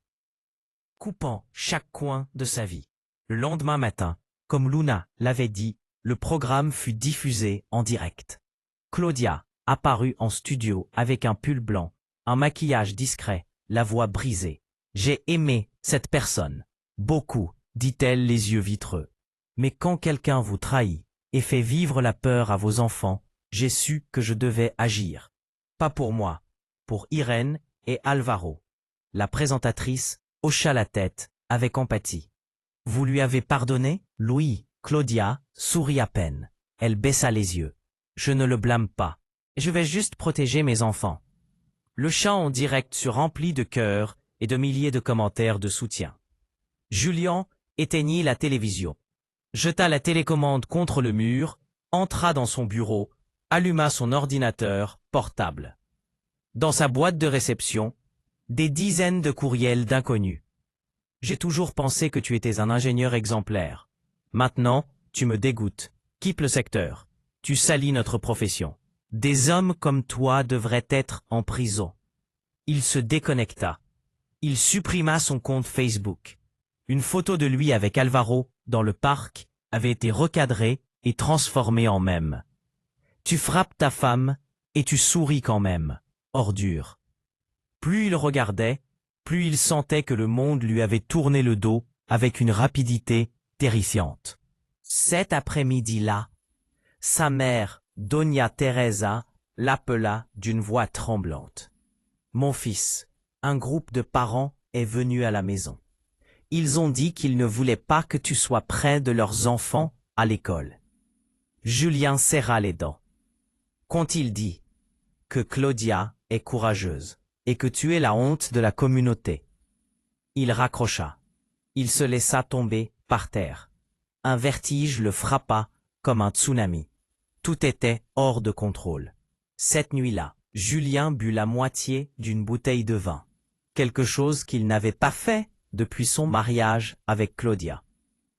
coupant chaque coin de sa vie. Le lendemain matin, comme Luna l'avait dit, le programme fut diffusé en direct. Claudia apparut en studio avec un pull blanc, un maquillage discret, la voix brisée. « J'ai aimé cette personne. Beaucoup, dit-elle les yeux vitreux. Mais quand quelqu'un vous trahit et fait vivre la peur à vos enfants, j'ai su que je devais agir. Pas pour moi, pour Irène et Alvaro. » La présentatrice hocha la tête avec empathie. « Vous lui avez pardonné? » Louis, Claudia, sourit à peine. Elle baissa les yeux. « Je ne le blâme pas. Je vais juste protéger mes enfants. » Le chant en direct fut rempli de cœurs et de milliers de commentaires de soutien. Julien éteignit la télévision, jeta la télécommande contre le mur, entra dans son bureau, alluma son ordinateur portable. Dans sa boîte de réception, des dizaines de courriels d'inconnus. « J'ai toujours pensé que tu étais un ingénieur exemplaire. Maintenant, tu me dégoûtes. Quitte le secteur. Tu salis notre profession. Des hommes comme toi devraient être en prison. » Il se déconnecta. Il supprima son compte Facebook. Une photo de lui avec Alvaro, dans le parc, avait été recadrée et transformée en mème. « Tu frappes ta femme et tu souris quand même, ordure. » Plus il regardait, plus il sentait que le monde lui avait tourné le dos avec une rapidité terrifiante. Cet après-midi-là, sa mère, Doña Teresa, l'appela d'une voix tremblante. « Mon fils, un groupe de parents est venu à la maison. Ils ont dit qu'ils ne voulaient pas que tu sois près de leurs enfants à l'école. » Julien serra les dents. « Qu'ont-ils dit? Que Claudia est courageuse et que tu es la honte de la communauté. » Il raccrocha. Il se laissa tomber par terre. Un vertige le frappa comme un tsunami. Tout était hors de contrôle. Cette nuit-là, Julien but la moitié d'une bouteille de vin. Quelque chose qu'il n'avait pas fait depuis son mariage avec Claudia.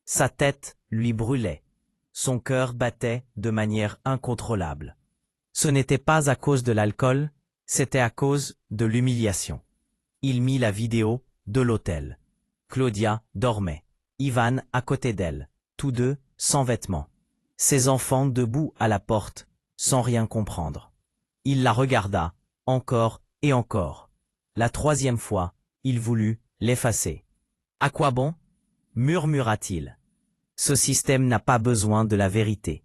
Sa tête lui brûlait. Son cœur battait de manière incontrôlable. Ce n'était pas à cause de l'alcool, c'était à cause de l'humiliation. Il mit la vidéo de l'hôtel. Claudia dormait. Ivan à côté d'elle, tous deux sans vêtements. Ses enfants debout à la porte, sans rien comprendre. Il la regarda, encore et encore. La troisième fois, il voulut l'effacer. « À quoi bon ?» murmura-t-il. « Ce système n'a pas besoin de la vérité. »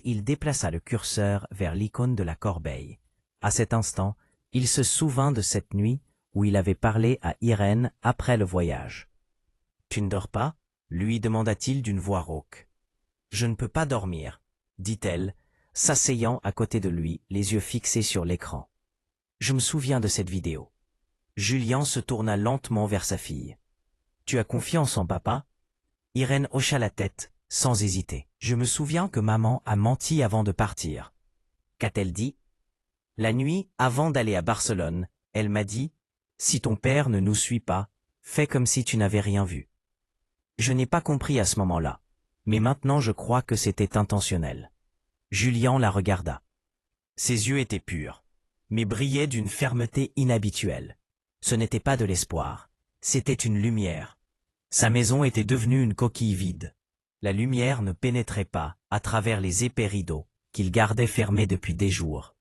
Il déplaça le curseur vers l'icône de la corbeille. À cet instant, il se souvint de cette nuit où il avait parlé à Irène après le voyage. « Tu ne dors pas ?» lui demanda-t-il d'une voix rauque. « Je ne peux pas dormir, » dit-elle, s'asseyant à côté de lui, les yeux fixés sur l'écran. « Je me souviens de cette vidéo. » Julien se tourna lentement vers sa fille. « Tu as confiance en papa ?» Irène hocha la tête, sans hésiter. « Je me souviens que maman a menti avant de partir. » Qu'a-t-elle dit? « La nuit, avant d'aller à Barcelone, elle m'a dit « Si ton père ne nous suit pas, fais comme si tu n'avais rien vu. » Je n'ai pas compris à ce moment-là, mais maintenant je crois que c'était intentionnel. Julien la regarda. Ses yeux étaient purs, mais brillaient d'une fermeté inhabituelle. Ce n'était pas de l'espoir, c'était une lumière. Sa maison était devenue une coquille vide. La lumière ne pénétrait pas à travers les épais rideaux qu'il gardait fermés depuis des jours.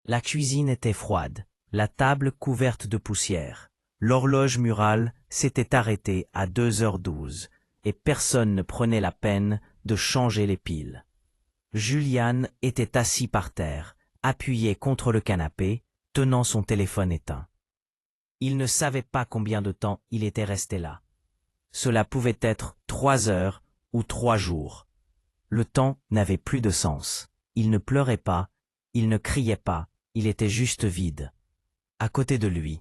La cuisine était froide, la table couverte de poussière. L'horloge murale s'était arrêtée à 2h12 et personne ne prenait la peine de changer les piles. Julian était assis par terre, appuyé contre le canapé, tenant son téléphone éteint. Il ne savait pas combien de temps il était resté là. Cela pouvait être 3 heures ou 3 jours. Le temps n'avait plus de sens. Il ne pleurait pas, il ne criait pas, il était juste vide. À côté de lui,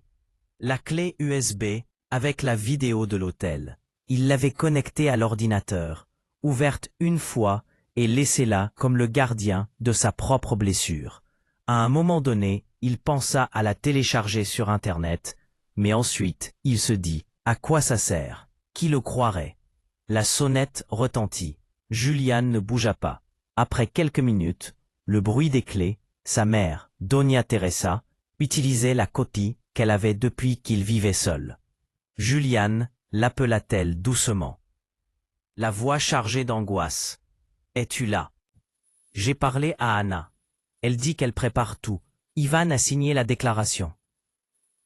la clé USB avec la vidéo de l'hôtel. Il l'avait connectée à l'ordinateur, ouverte une fois et laissée là comme le gardien de sa propre blessure. À un moment donné, il pensa à la télécharger sur Internet, mais ensuite, il se dit « À quoi ça sert? Qui le croirait ?» La sonnette retentit. Julian ne bougea pas. Après quelques minutes, le bruit des clés, sa mère, Doña Teresa, utilisait la copie qu'elle avait depuis qu'il vivait seul. Julian l'appela-t-elle doucement. La voix chargée d'angoisse. « Es-tu là ?»« J'ai parlé à Anna. Elle dit qu'elle prépare tout. Ivan a signé la déclaration. »«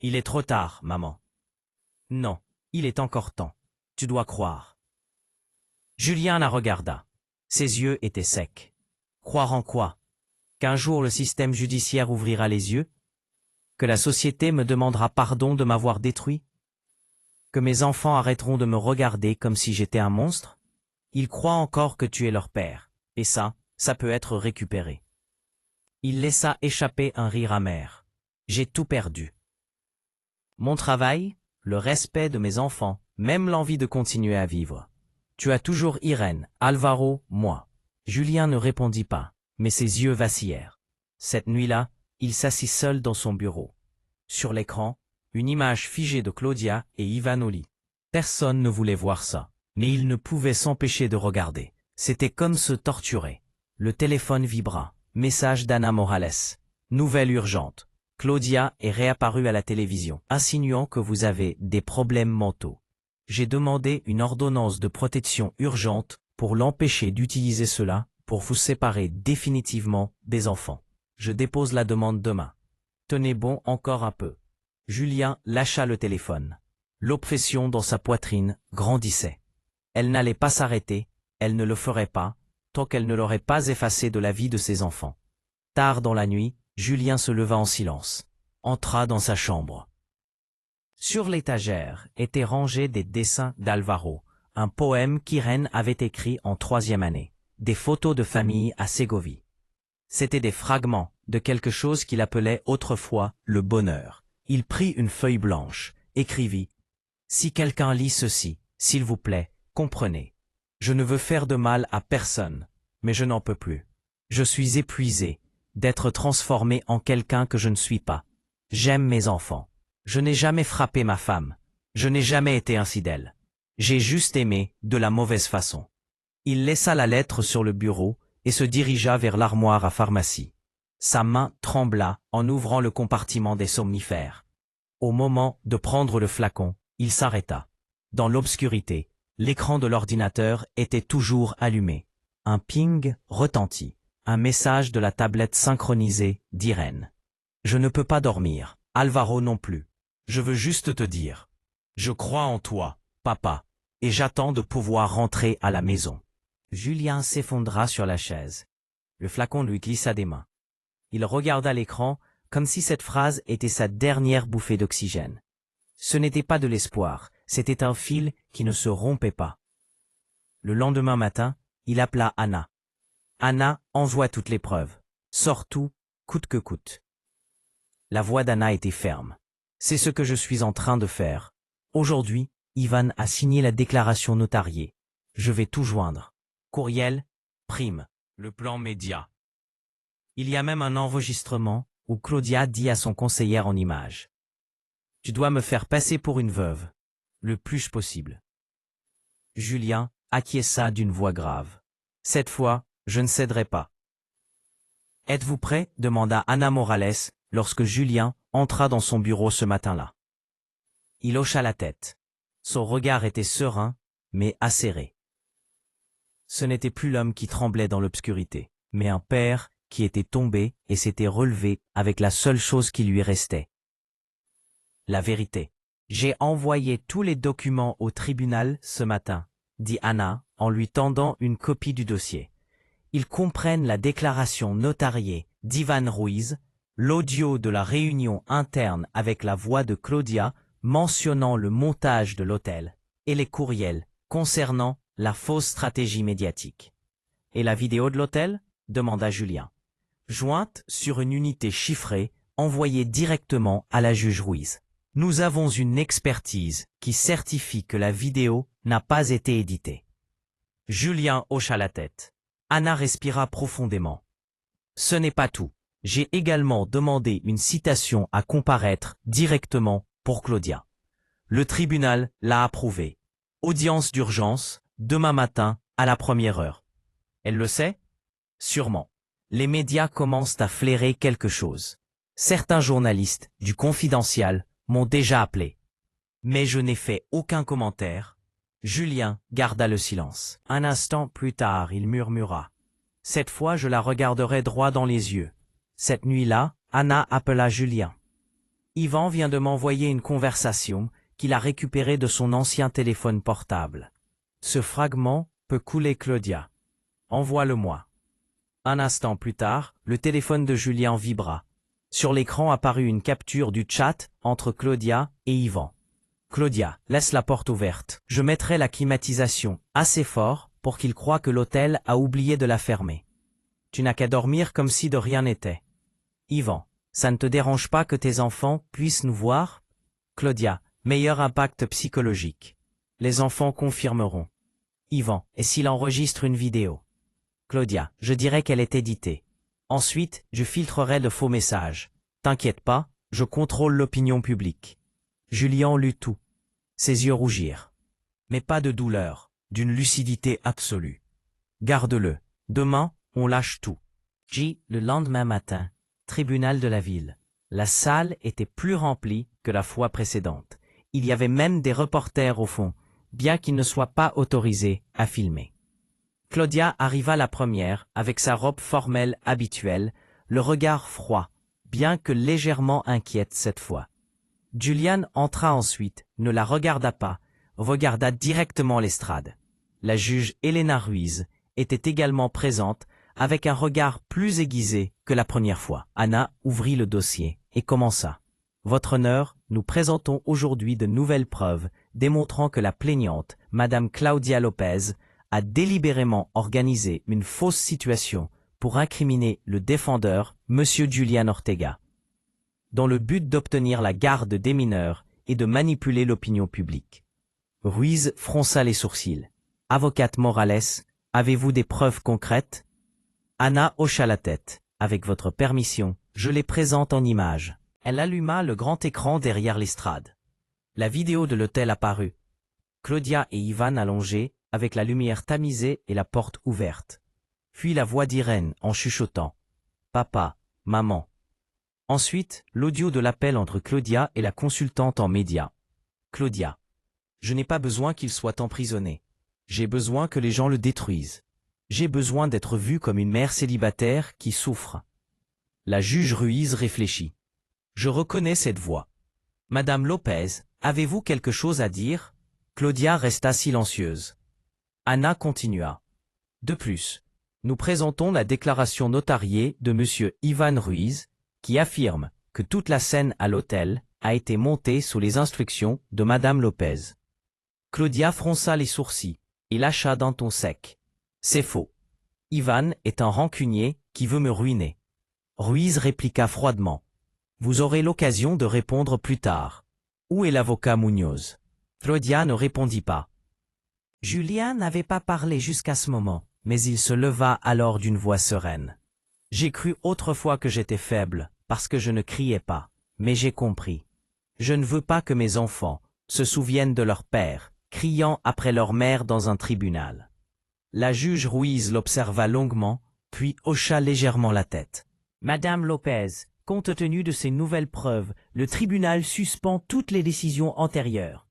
Il est trop tard, maman. »« Non, il est encore temps. Tu dois croire. » Julien la regarda. Ses yeux étaient secs. Croire en quoi? Qu'un jour le système judiciaire ouvrira les yeux? Que la société me demandera pardon de m'avoir détruit? Que mes enfants arrêteront de me regarder comme si j'étais un monstre? Ils croient encore que tu es leur père, et ça peut être récupéré. Il laissa échapper un rire amer. J'ai tout perdu. Mon travail, le respect de mes enfants, même l'envie de continuer à vivre. Tu as toujours Irène, Alvaro, moi. Julien ne répondit pas, mais ses yeux vacillèrent. Cette nuit-là, il s'assit seul dans son bureau. Sur l'écran, une image figée de Claudia et Ivan au lit. Personne ne voulait voir ça, mais il ne pouvait s'empêcher de regarder. C'était comme se torturer. Le téléphone vibra. Message d'Anna Morales. Nouvelle urgente. Claudia est réapparue à la télévision, insinuant que vous avez des problèmes mentaux. J'ai demandé une ordonnance de protection urgente pour l'empêcher d'utiliser cela pour vous séparer définitivement des enfants. Je dépose la demande demain. Tenez bon encore un peu. Julien lâcha le téléphone. L'oppression dans sa poitrine grandissait. Elle n'allait pas s'arrêter, elle ne le ferait pas, tant qu'elle ne l'aurait pas effacé de la vie de ses enfants. Tard dans la nuit, Julien se leva en silence, entra dans sa chambre. Sur l'étagère étaient rangés des dessins d'Alvaro, un poème qu'Irène avait écrit en 3e année, des photos de famille à Ségovie. C'étaient des fragments de quelque chose qu'il appelait autrefois le bonheur. Il prit une feuille blanche, écrivit « Si quelqu'un lit ceci, s'il vous plaît, comprenez. Je ne veux faire de mal à personne, mais je n'en peux plus. Je suis épuisé d'être transformé en quelqu'un que je ne suis pas. J'aime mes enfants. Je n'ai jamais frappé ma femme. Je n'ai jamais été infidèle. J'ai juste aimé de la mauvaise façon. » Il laissa la lettre sur le bureau et se dirigea vers l'armoire à pharmacie. Sa main trembla en ouvrant le compartiment des somnifères. Au moment de prendre le flacon, il s'arrêta. Dans l'obscurité, l'écran de l'ordinateur était toujours allumé. Un ping retentit. Un message de la tablette synchronisée d'Irène. « Je ne peux pas dormir, Alvaro non plus. Je veux juste te dire. Je crois en toi, papa, et j'attends de pouvoir rentrer à la maison. » Julien s'effondra sur la chaise. Le flacon lui glissa des mains. Il regarda l'écran comme si cette phrase était sa dernière bouffée d'oxygène. Ce n'était pas de l'espoir, c'était un fil qui ne se rompait pas. Le lendemain matin, il appela Anna. Anna, envoie toutes les preuves. Sors tout, coûte que coûte. La voix d'Anna était ferme. C'est ce que je suis en train de faire. Aujourd'hui, Ivan a signé la déclaration notariée. Je vais tout joindre. Courriel, prime, le plan média. Il y a même un enregistrement où Claudia dit à son conseillère en images. Tu dois me faire passer pour une veuve, le plus possible. Julien acquiesça d'une voix grave. Cette fois, je ne céderai pas. Êtes-vous prêt? Demanda Anna Morales lorsque Julien entra dans son bureau ce matin-là. Il hocha la tête. Son regard était serein, mais acéré. Ce n'était plus l'homme qui tremblait dans l'obscurité, mais un père qui était tombé et s'était relevé avec la seule chose qui lui restait. La vérité. J'ai envoyé tous les documents au tribunal ce matin, dit Anna en lui tendant une copie du dossier. Ils comprennent la déclaration notariée d'Ivan Ruiz, l'audio de la réunion interne avec la voix de Claudia mentionnant le montage de l'hôtel, et les courriels concernant la fausse stratégie médiatique. Et la vidéo de l'hôtel? Demanda Julien. Jointe sur une unité chiffrée, envoyée directement à la juge Ruiz. Nous avons une expertise qui certifie que la vidéo n'a pas été éditée. Julien hocha la tête. Anna respira profondément. Ce n'est pas tout. J'ai également demandé une citation à comparaître directement pour Claudia. Le tribunal l'a approuvée. Audience d'urgence, demain matin, à la première heure. Elle le sait? Sûrement. Les médias commencent à flairer quelque chose. Certains journalistes du Confidentiel m'ont déjà appelé. Mais je n'ai fait aucun commentaire. Julien garda le silence. Un instant plus tard, il murmura. Cette fois, je la regarderai droit dans les yeux. Cette nuit-là, Anna appela Julien. Ivan vient de m'envoyer une conversation qu'il a récupérée de son ancien téléphone portable. Ce fragment peut couler Claudia. Envoie-le-moi. Un instant plus tard, le téléphone de Julien vibra. Sur l'écran apparut une capture du chat entre Claudia et Ivan. Claudia, laisse la porte ouverte. Je mettrai la climatisation assez fort pour qu'il croie que l'hôtel a oublié de la fermer. Tu n'as qu'à dormir comme si de rien n'était. Ivan, ça ne te dérange pas que tes enfants puissent nous voir? Claudia, meilleur impact psychologique. Les enfants confirmeront. Ivan, et s'il enregistre une vidéo? Claudia, je dirais qu'elle est éditée. Ensuite, je filtrerai de faux messages. T'inquiète pas, je contrôle l'opinion publique. Julien lut tout. Ses yeux rougirent. Mais pas de douleur, d'une lucidité absolue. Garde-le. Demain, on lâche tout. Le lendemain matin, tribunal de la ville. La salle était plus remplie que la fois précédente. Il y avait même des reporters au fond, bien qu'ils ne soient pas autorisés à filmer. Claudia arriva la première avec sa robe formelle habituelle, le regard froid, bien que légèrement inquiète cette fois. Julian entra ensuite, ne la regarda pas, regarda directement l'estrade. La juge Elena Ruiz était également présente, avec un regard plus aiguisé que la première fois. Anna ouvrit le dossier et commença. Votre honneur, nous présentons aujourd'hui de nouvelles preuves démontrant que la plaignante, Madame Claudia Lopez, a délibérément organisé une fausse situation pour incriminer le défendeur, Monsieur Julian Ortega, dans le but d'obtenir la garde des mineurs et de manipuler l'opinion publique. Ruiz fronça les sourcils. Avocate Morales, avez-vous des preuves concrètes? Anna hocha la tête. Avec votre permission, je les présente en images. Elle alluma le grand écran derrière l'estrade. La vidéo de l'hôtel apparut. Claudia et Ivan allongés, avec la lumière tamisée et la porte ouverte. Puis la voix d'Irène en chuchotant. Papa, maman. Ensuite, l'audio de l'appel entre Claudia et la consultante en médias. Claudia. Je n'ai pas besoin qu'il soit emprisonné. J'ai besoin que les gens le détruisent. J'ai besoin d'être vue comme une mère célibataire qui souffre. La juge Ruiz réfléchit. Je reconnais cette voix. Madame Lopez, avez-vous quelque chose à dire? Claudia resta silencieuse. Anna continua. De plus, nous présentons la déclaration notariée de Monsieur Ivan Ruiz, qui affirme que toute la scène à l'hôtel a été monté sous les instructions de Madame Lopez. Claudia fronça les sourcils et lâcha d'un ton sec. C'est faux. Ivan est un rancunier qui veut me ruiner. Ruiz répliqua froidement. Vous aurez l'occasion de répondre plus tard. Où est l'avocat Munoz? Claudia ne répondit pas. Julian n'avait pas parlé jusqu'à ce moment, mais il se leva alors d'une voix sereine. J'ai cru autrefois que j'étais faible, parce que je ne criais pas, mais j'ai compris. Je ne veux pas que mes enfants se souviennent de leur père, criant après leur mère dans un tribunal. La juge Ruiz l'observa longuement, puis hocha légèrement la tête. Madame Lopez, compte tenu de ces nouvelles preuves, le tribunal suspend toutes les décisions antérieures.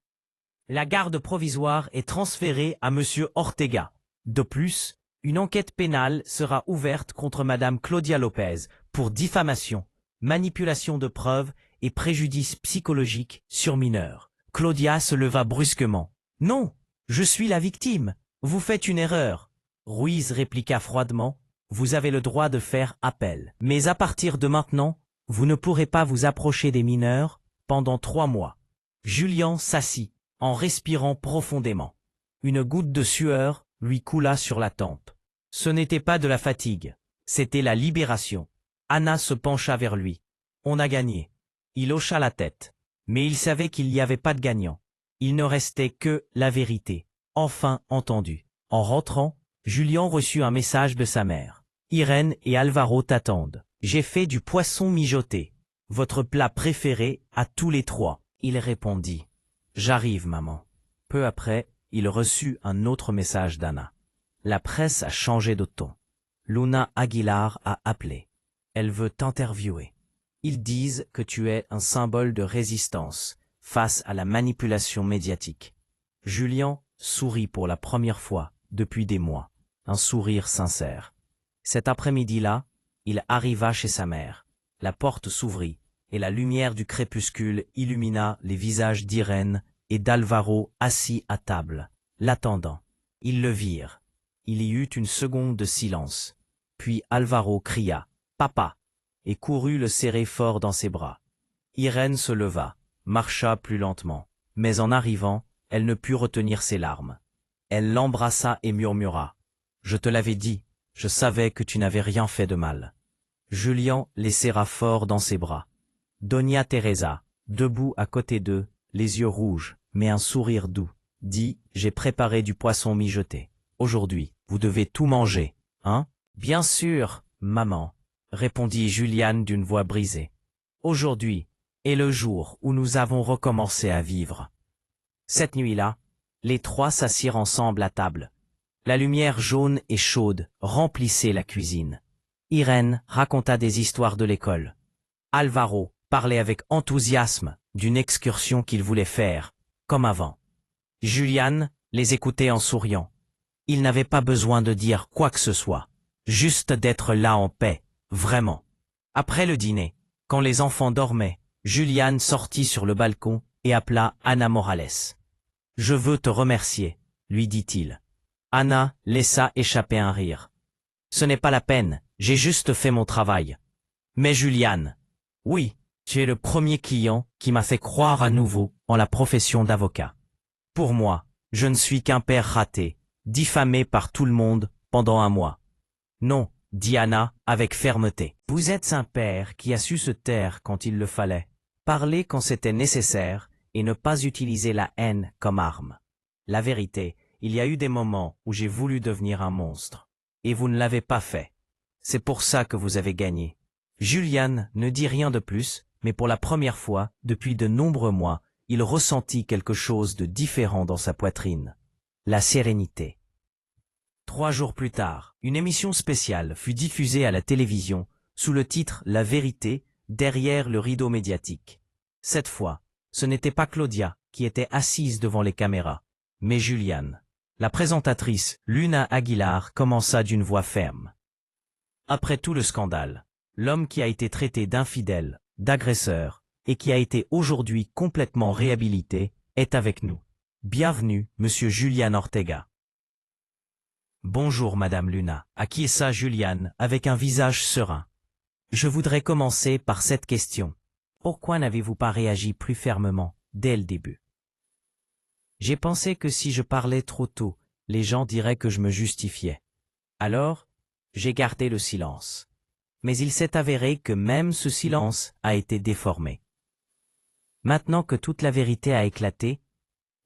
La garde provisoire est transférée à Monsieur Ortega. De plus, une enquête pénale sera ouverte contre Madame Claudia Lopez pour diffamation, manipulation de preuves et préjudice psychologique sur mineur. Claudia se leva brusquement. « Non, je suis la victime. Vous faites une erreur. » Ruiz répliqua froidement. « Vous avez le droit de faire appel. Mais à partir de maintenant, vous ne pourrez pas vous approcher des mineurs pendant 3 mois. » Julian s'assit, en respirant profondément. Une goutte de sueur lui coula sur la tempe. Ce n'était pas de la fatigue, c'était la libération. Anna se pencha vers lui. « On a gagné. » Il hocha la tête. Mais il savait qu'il n'y avait pas de gagnant. Il ne restait que la vérité, enfin entendue. En rentrant, Julian reçut un message de sa mère. « Irène et Alvaro t'attendent. J'ai fait du poisson mijoté. Votre plat préféré à tous les 3. » Il répondit. « J'arrive, maman. » Peu après, il reçut un autre message d'Anna. La presse a changé de ton. Luna Aguilar a appelé. Elle veut t'interviewer. Ils disent que tu es un symbole de résistance face à la manipulation médiatique. Julian sourit pour la première fois depuis des mois, un sourire sincère. Cet après-midi-là, il arriva chez sa mère. La porte s'ouvrit et la lumière du crépuscule illumina les visages d'Irène et d'Alvaro assis à table, l'attendant. Ils le virent. Il y eut une seconde de silence. Puis Alvaro cria « Papa !» et courut le serrer fort dans ses bras. Irène se leva, marcha plus lentement, mais en arrivant, elle ne put retenir ses larmes. Elle l'embrassa et murmura « Je te l'avais dit, je savais que tu n'avais rien fait de mal. » Julian les serra fort dans ses bras. Doña Teresa, debout à côté d'eux, les yeux rouges, mais un sourire doux, dit « J'ai préparé du poisson mijoté. Aujourd'hui, vous devez tout manger, hein ?»« Bien sûr, maman, » répondit Juliane d'une voix brisée. « Aujourd'hui est le jour où nous avons recommencé à vivre. » Cette nuit-là, les 3 s'assirent ensemble à table. La lumière jaune et chaude remplissait la cuisine. Irène raconta des histoires de l'école. Alvaro parlait avec enthousiasme d'une excursion qu'il voulait faire, comme avant. Juliane les écoutait en souriant. Il n'avait pas besoin de dire quoi que ce soit, juste d'être là en paix, vraiment. Après le dîner, quand les enfants dormaient, Juliane sortit sur le balcon et appela Anna Morales. « Je veux te remercier, » lui dit-il. Anna laissa échapper un rire. « Ce n'est pas la peine, j'ai juste fait mon travail. » Mais Juliane, « Oui, tu es le premier client qui m'a fait croire à nouveau en la profession d'avocat. Pour moi, je ne suis qu'un père raté, diffamé par tout le monde pendant 1 mois. » Non, dit Anna avec fermeté. Vous êtes un père qui a su se taire quand il le fallait, parler quand c'était nécessaire et ne pas utiliser la haine comme arme. La vérité, il y a eu des moments où j'ai voulu devenir un monstre. Et vous ne l'avez pas fait. C'est pour ça que vous avez gagné. Julian ne dit rien de plus, mais pour la première fois, depuis de nombreux mois, il ressentit quelque chose de différent dans sa poitrine. La sérénité. 3 jours plus tard, une émission spéciale fut diffusée à la télévision sous le titre « La vérité, derrière le rideau médiatique ». Cette fois, ce n'était pas Claudia qui était assise devant les caméras, mais Juliane. La présentatrice, Luna Aguilar, commença d'une voix ferme. Après tout le scandale, l'homme qui a été traité d'infidèle, d'agresseur, et qui a été aujourd'hui complètement réhabilité, est avec nous. Bienvenue, Monsieur Julian Ortega. Bonjour, Madame Luna, acquiesça Juliane avec un visage serein. Je voudrais commencer par cette question. Pourquoi n'avez-vous pas réagi plus fermement, dès le début? J'ai pensé que si je parlais trop tôt, les gens diraient que je me justifiais. Alors, j'ai gardé le silence. Mais il s'est avéré que même ce silence a été déformé. Maintenant que toute la vérité a éclaté,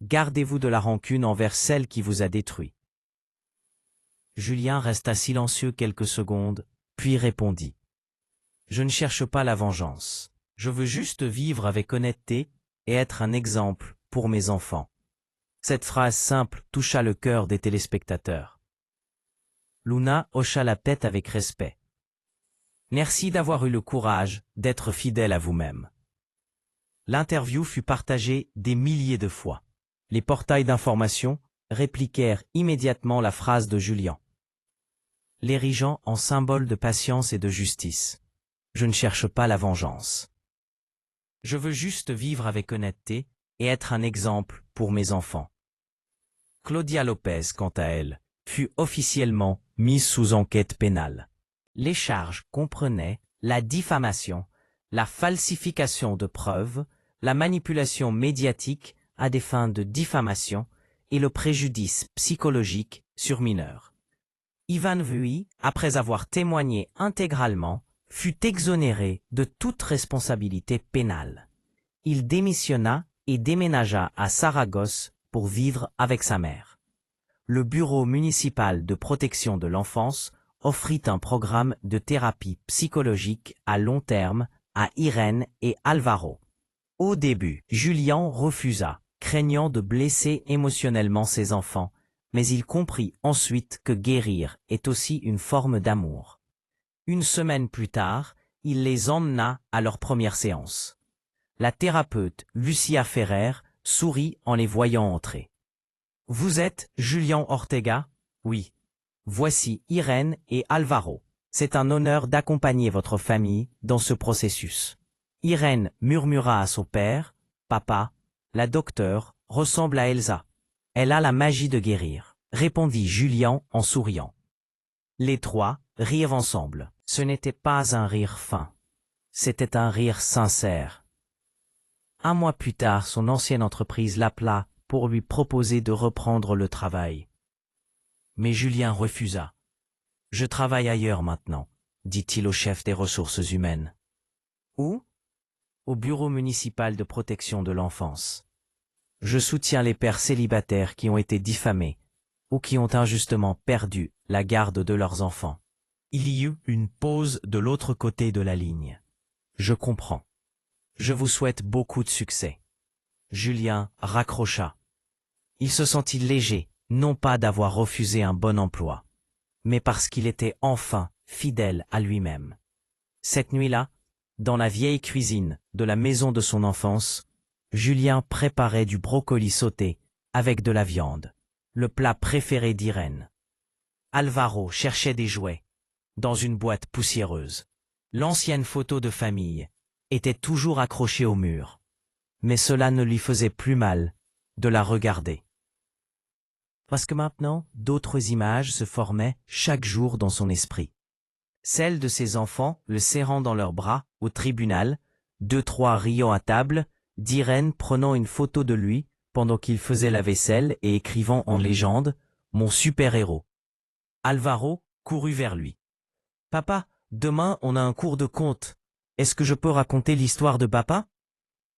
gardez-vous de la rancune envers celle qui vous a détruit. Julien resta silencieux quelques secondes, puis répondit. Je ne cherche pas la vengeance. Je veux juste vivre avec honnêteté et être un exemple pour mes enfants. Cette phrase simple toucha le cœur des téléspectateurs. Luna hocha la tête avec respect. Merci d'avoir eu le courage d'être fidèle à vous-même. L'interview fut partagée des milliers de fois. Les portails d'information répliquèrent immédiatement la phrase de Julien, l'érigeant en symbole de patience et de justice. Je ne cherche pas la vengeance. Je veux juste vivre avec honnêteté et être un exemple pour mes enfants. Claudia Lopez, quant à elle, fut officiellement mise sous enquête pénale. Les charges comprenaient la diffamation, la falsification de preuves, la manipulation médiatique à des fins de diffamation et le préjudice psychologique sur mineurs. Ivan Vui, après avoir témoigné intégralement, fut exonéré de toute responsabilité pénale. Il démissionna et déménagea à Saragosse pour vivre avec sa mère. Le Bureau municipal de protection de l'enfance offrit un programme de thérapie psychologique à long terme à Irène et Alvaro. Au début, Julien refusa, craignant de blesser émotionnellement ses enfants, mais il comprit ensuite que guérir est aussi une forme d'amour. Une semaine plus tard, il les emmena à leur première séance. La thérapeute Lucia Ferrer sourit en les voyant entrer. « Vous êtes Julien Ortega ? Oui. Voici Irène et Alvaro. C'est un honneur d'accompagner votre famille dans ce processus. » Irène murmura à son père, « Papa, la docteure ressemble à Elsa. Elle a la magie de guérir, » répondit Julien en souriant. Les trois rirent ensemble. Ce n'était pas un rire fin. C'était un rire sincère. Un mois plus tard, son ancienne entreprise l'appela pour lui proposer de reprendre le travail. Mais Julien refusa. « Je travaille ailleurs maintenant, » dit-il au chef des ressources humaines. « Où ? » Au Bureau municipal de protection de l'enfance. Je soutiens les pères célibataires qui ont été diffamés ou qui ont injustement perdu la garde de leurs enfants. Il y eut une pause de l'autre côté de la ligne. Je comprends. Je vous souhaite beaucoup de succès. Julien raccrocha. Il se sentit léger, non pas d'avoir refusé un bon emploi, mais parce qu'il était enfin fidèle à lui-même. Cette nuit-là, dans la vieille cuisine de la maison de son enfance, Julien préparait du brocoli sauté avec de la viande, le plat préféré d'Irène. Alvaro cherchait des jouets dans une boîte poussiéreuse. L'ancienne photo de famille était toujours accrochée au mur, mais cela ne lui faisait plus mal de la regarder. Parce que maintenant, d'autres images se formaient chaque jour dans son esprit. Celle de ses enfants le serrant dans leurs bras au tribunal, 2-3 riant à table, d'Irène prenant une photo de lui pendant qu'il faisait la vaisselle et écrivant en légende « Mon super-héros ». Alvaro courut vers lui. « Papa, demain on a un cours de conte. Est-ce que je peux raconter l'histoire de papa ?»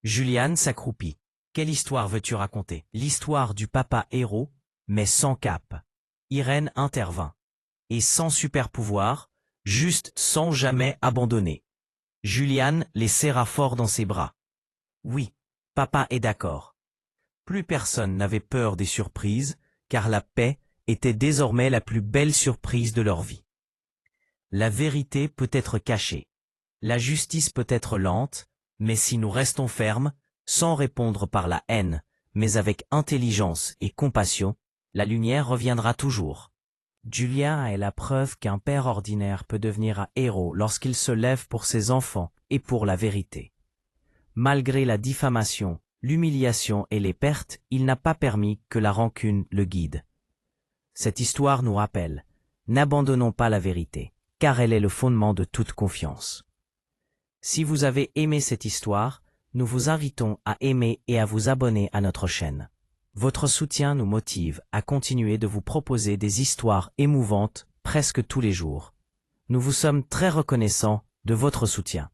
Juliane s'accroupit. « Quelle histoire veux-tu raconter ?»« L'histoire du papa héros, mais sans cape. » Irène intervint. « Et sans super-pouvoir, juste sans jamais abandonner. » Juliane les serra fort dans ses bras. « Oui, papa est d'accord. » Plus personne n'avait peur des surprises, car la paix était désormais la plus belle surprise de leur vie. La vérité peut être cachée. La justice peut être lente, mais si nous restons fermes, sans répondre par la haine, mais avec intelligence et compassion, la lumière reviendra toujours. Julien est la preuve qu'un père ordinaire peut devenir un héros lorsqu'il se lève pour ses enfants et pour la vérité. Malgré la diffamation, l'humiliation et les pertes, il n'a pas permis que la rancune le guide. Cette histoire nous rappelle, n'abandonnons pas la vérité, car elle est le fondement de toute confiance. Si vous avez aimé cette histoire, nous vous invitons à aimer et à vous abonner à notre chaîne. Votre soutien nous motive à continuer de vous proposer des histoires émouvantes presque tous les jours. Nous vous sommes très reconnaissants de votre soutien.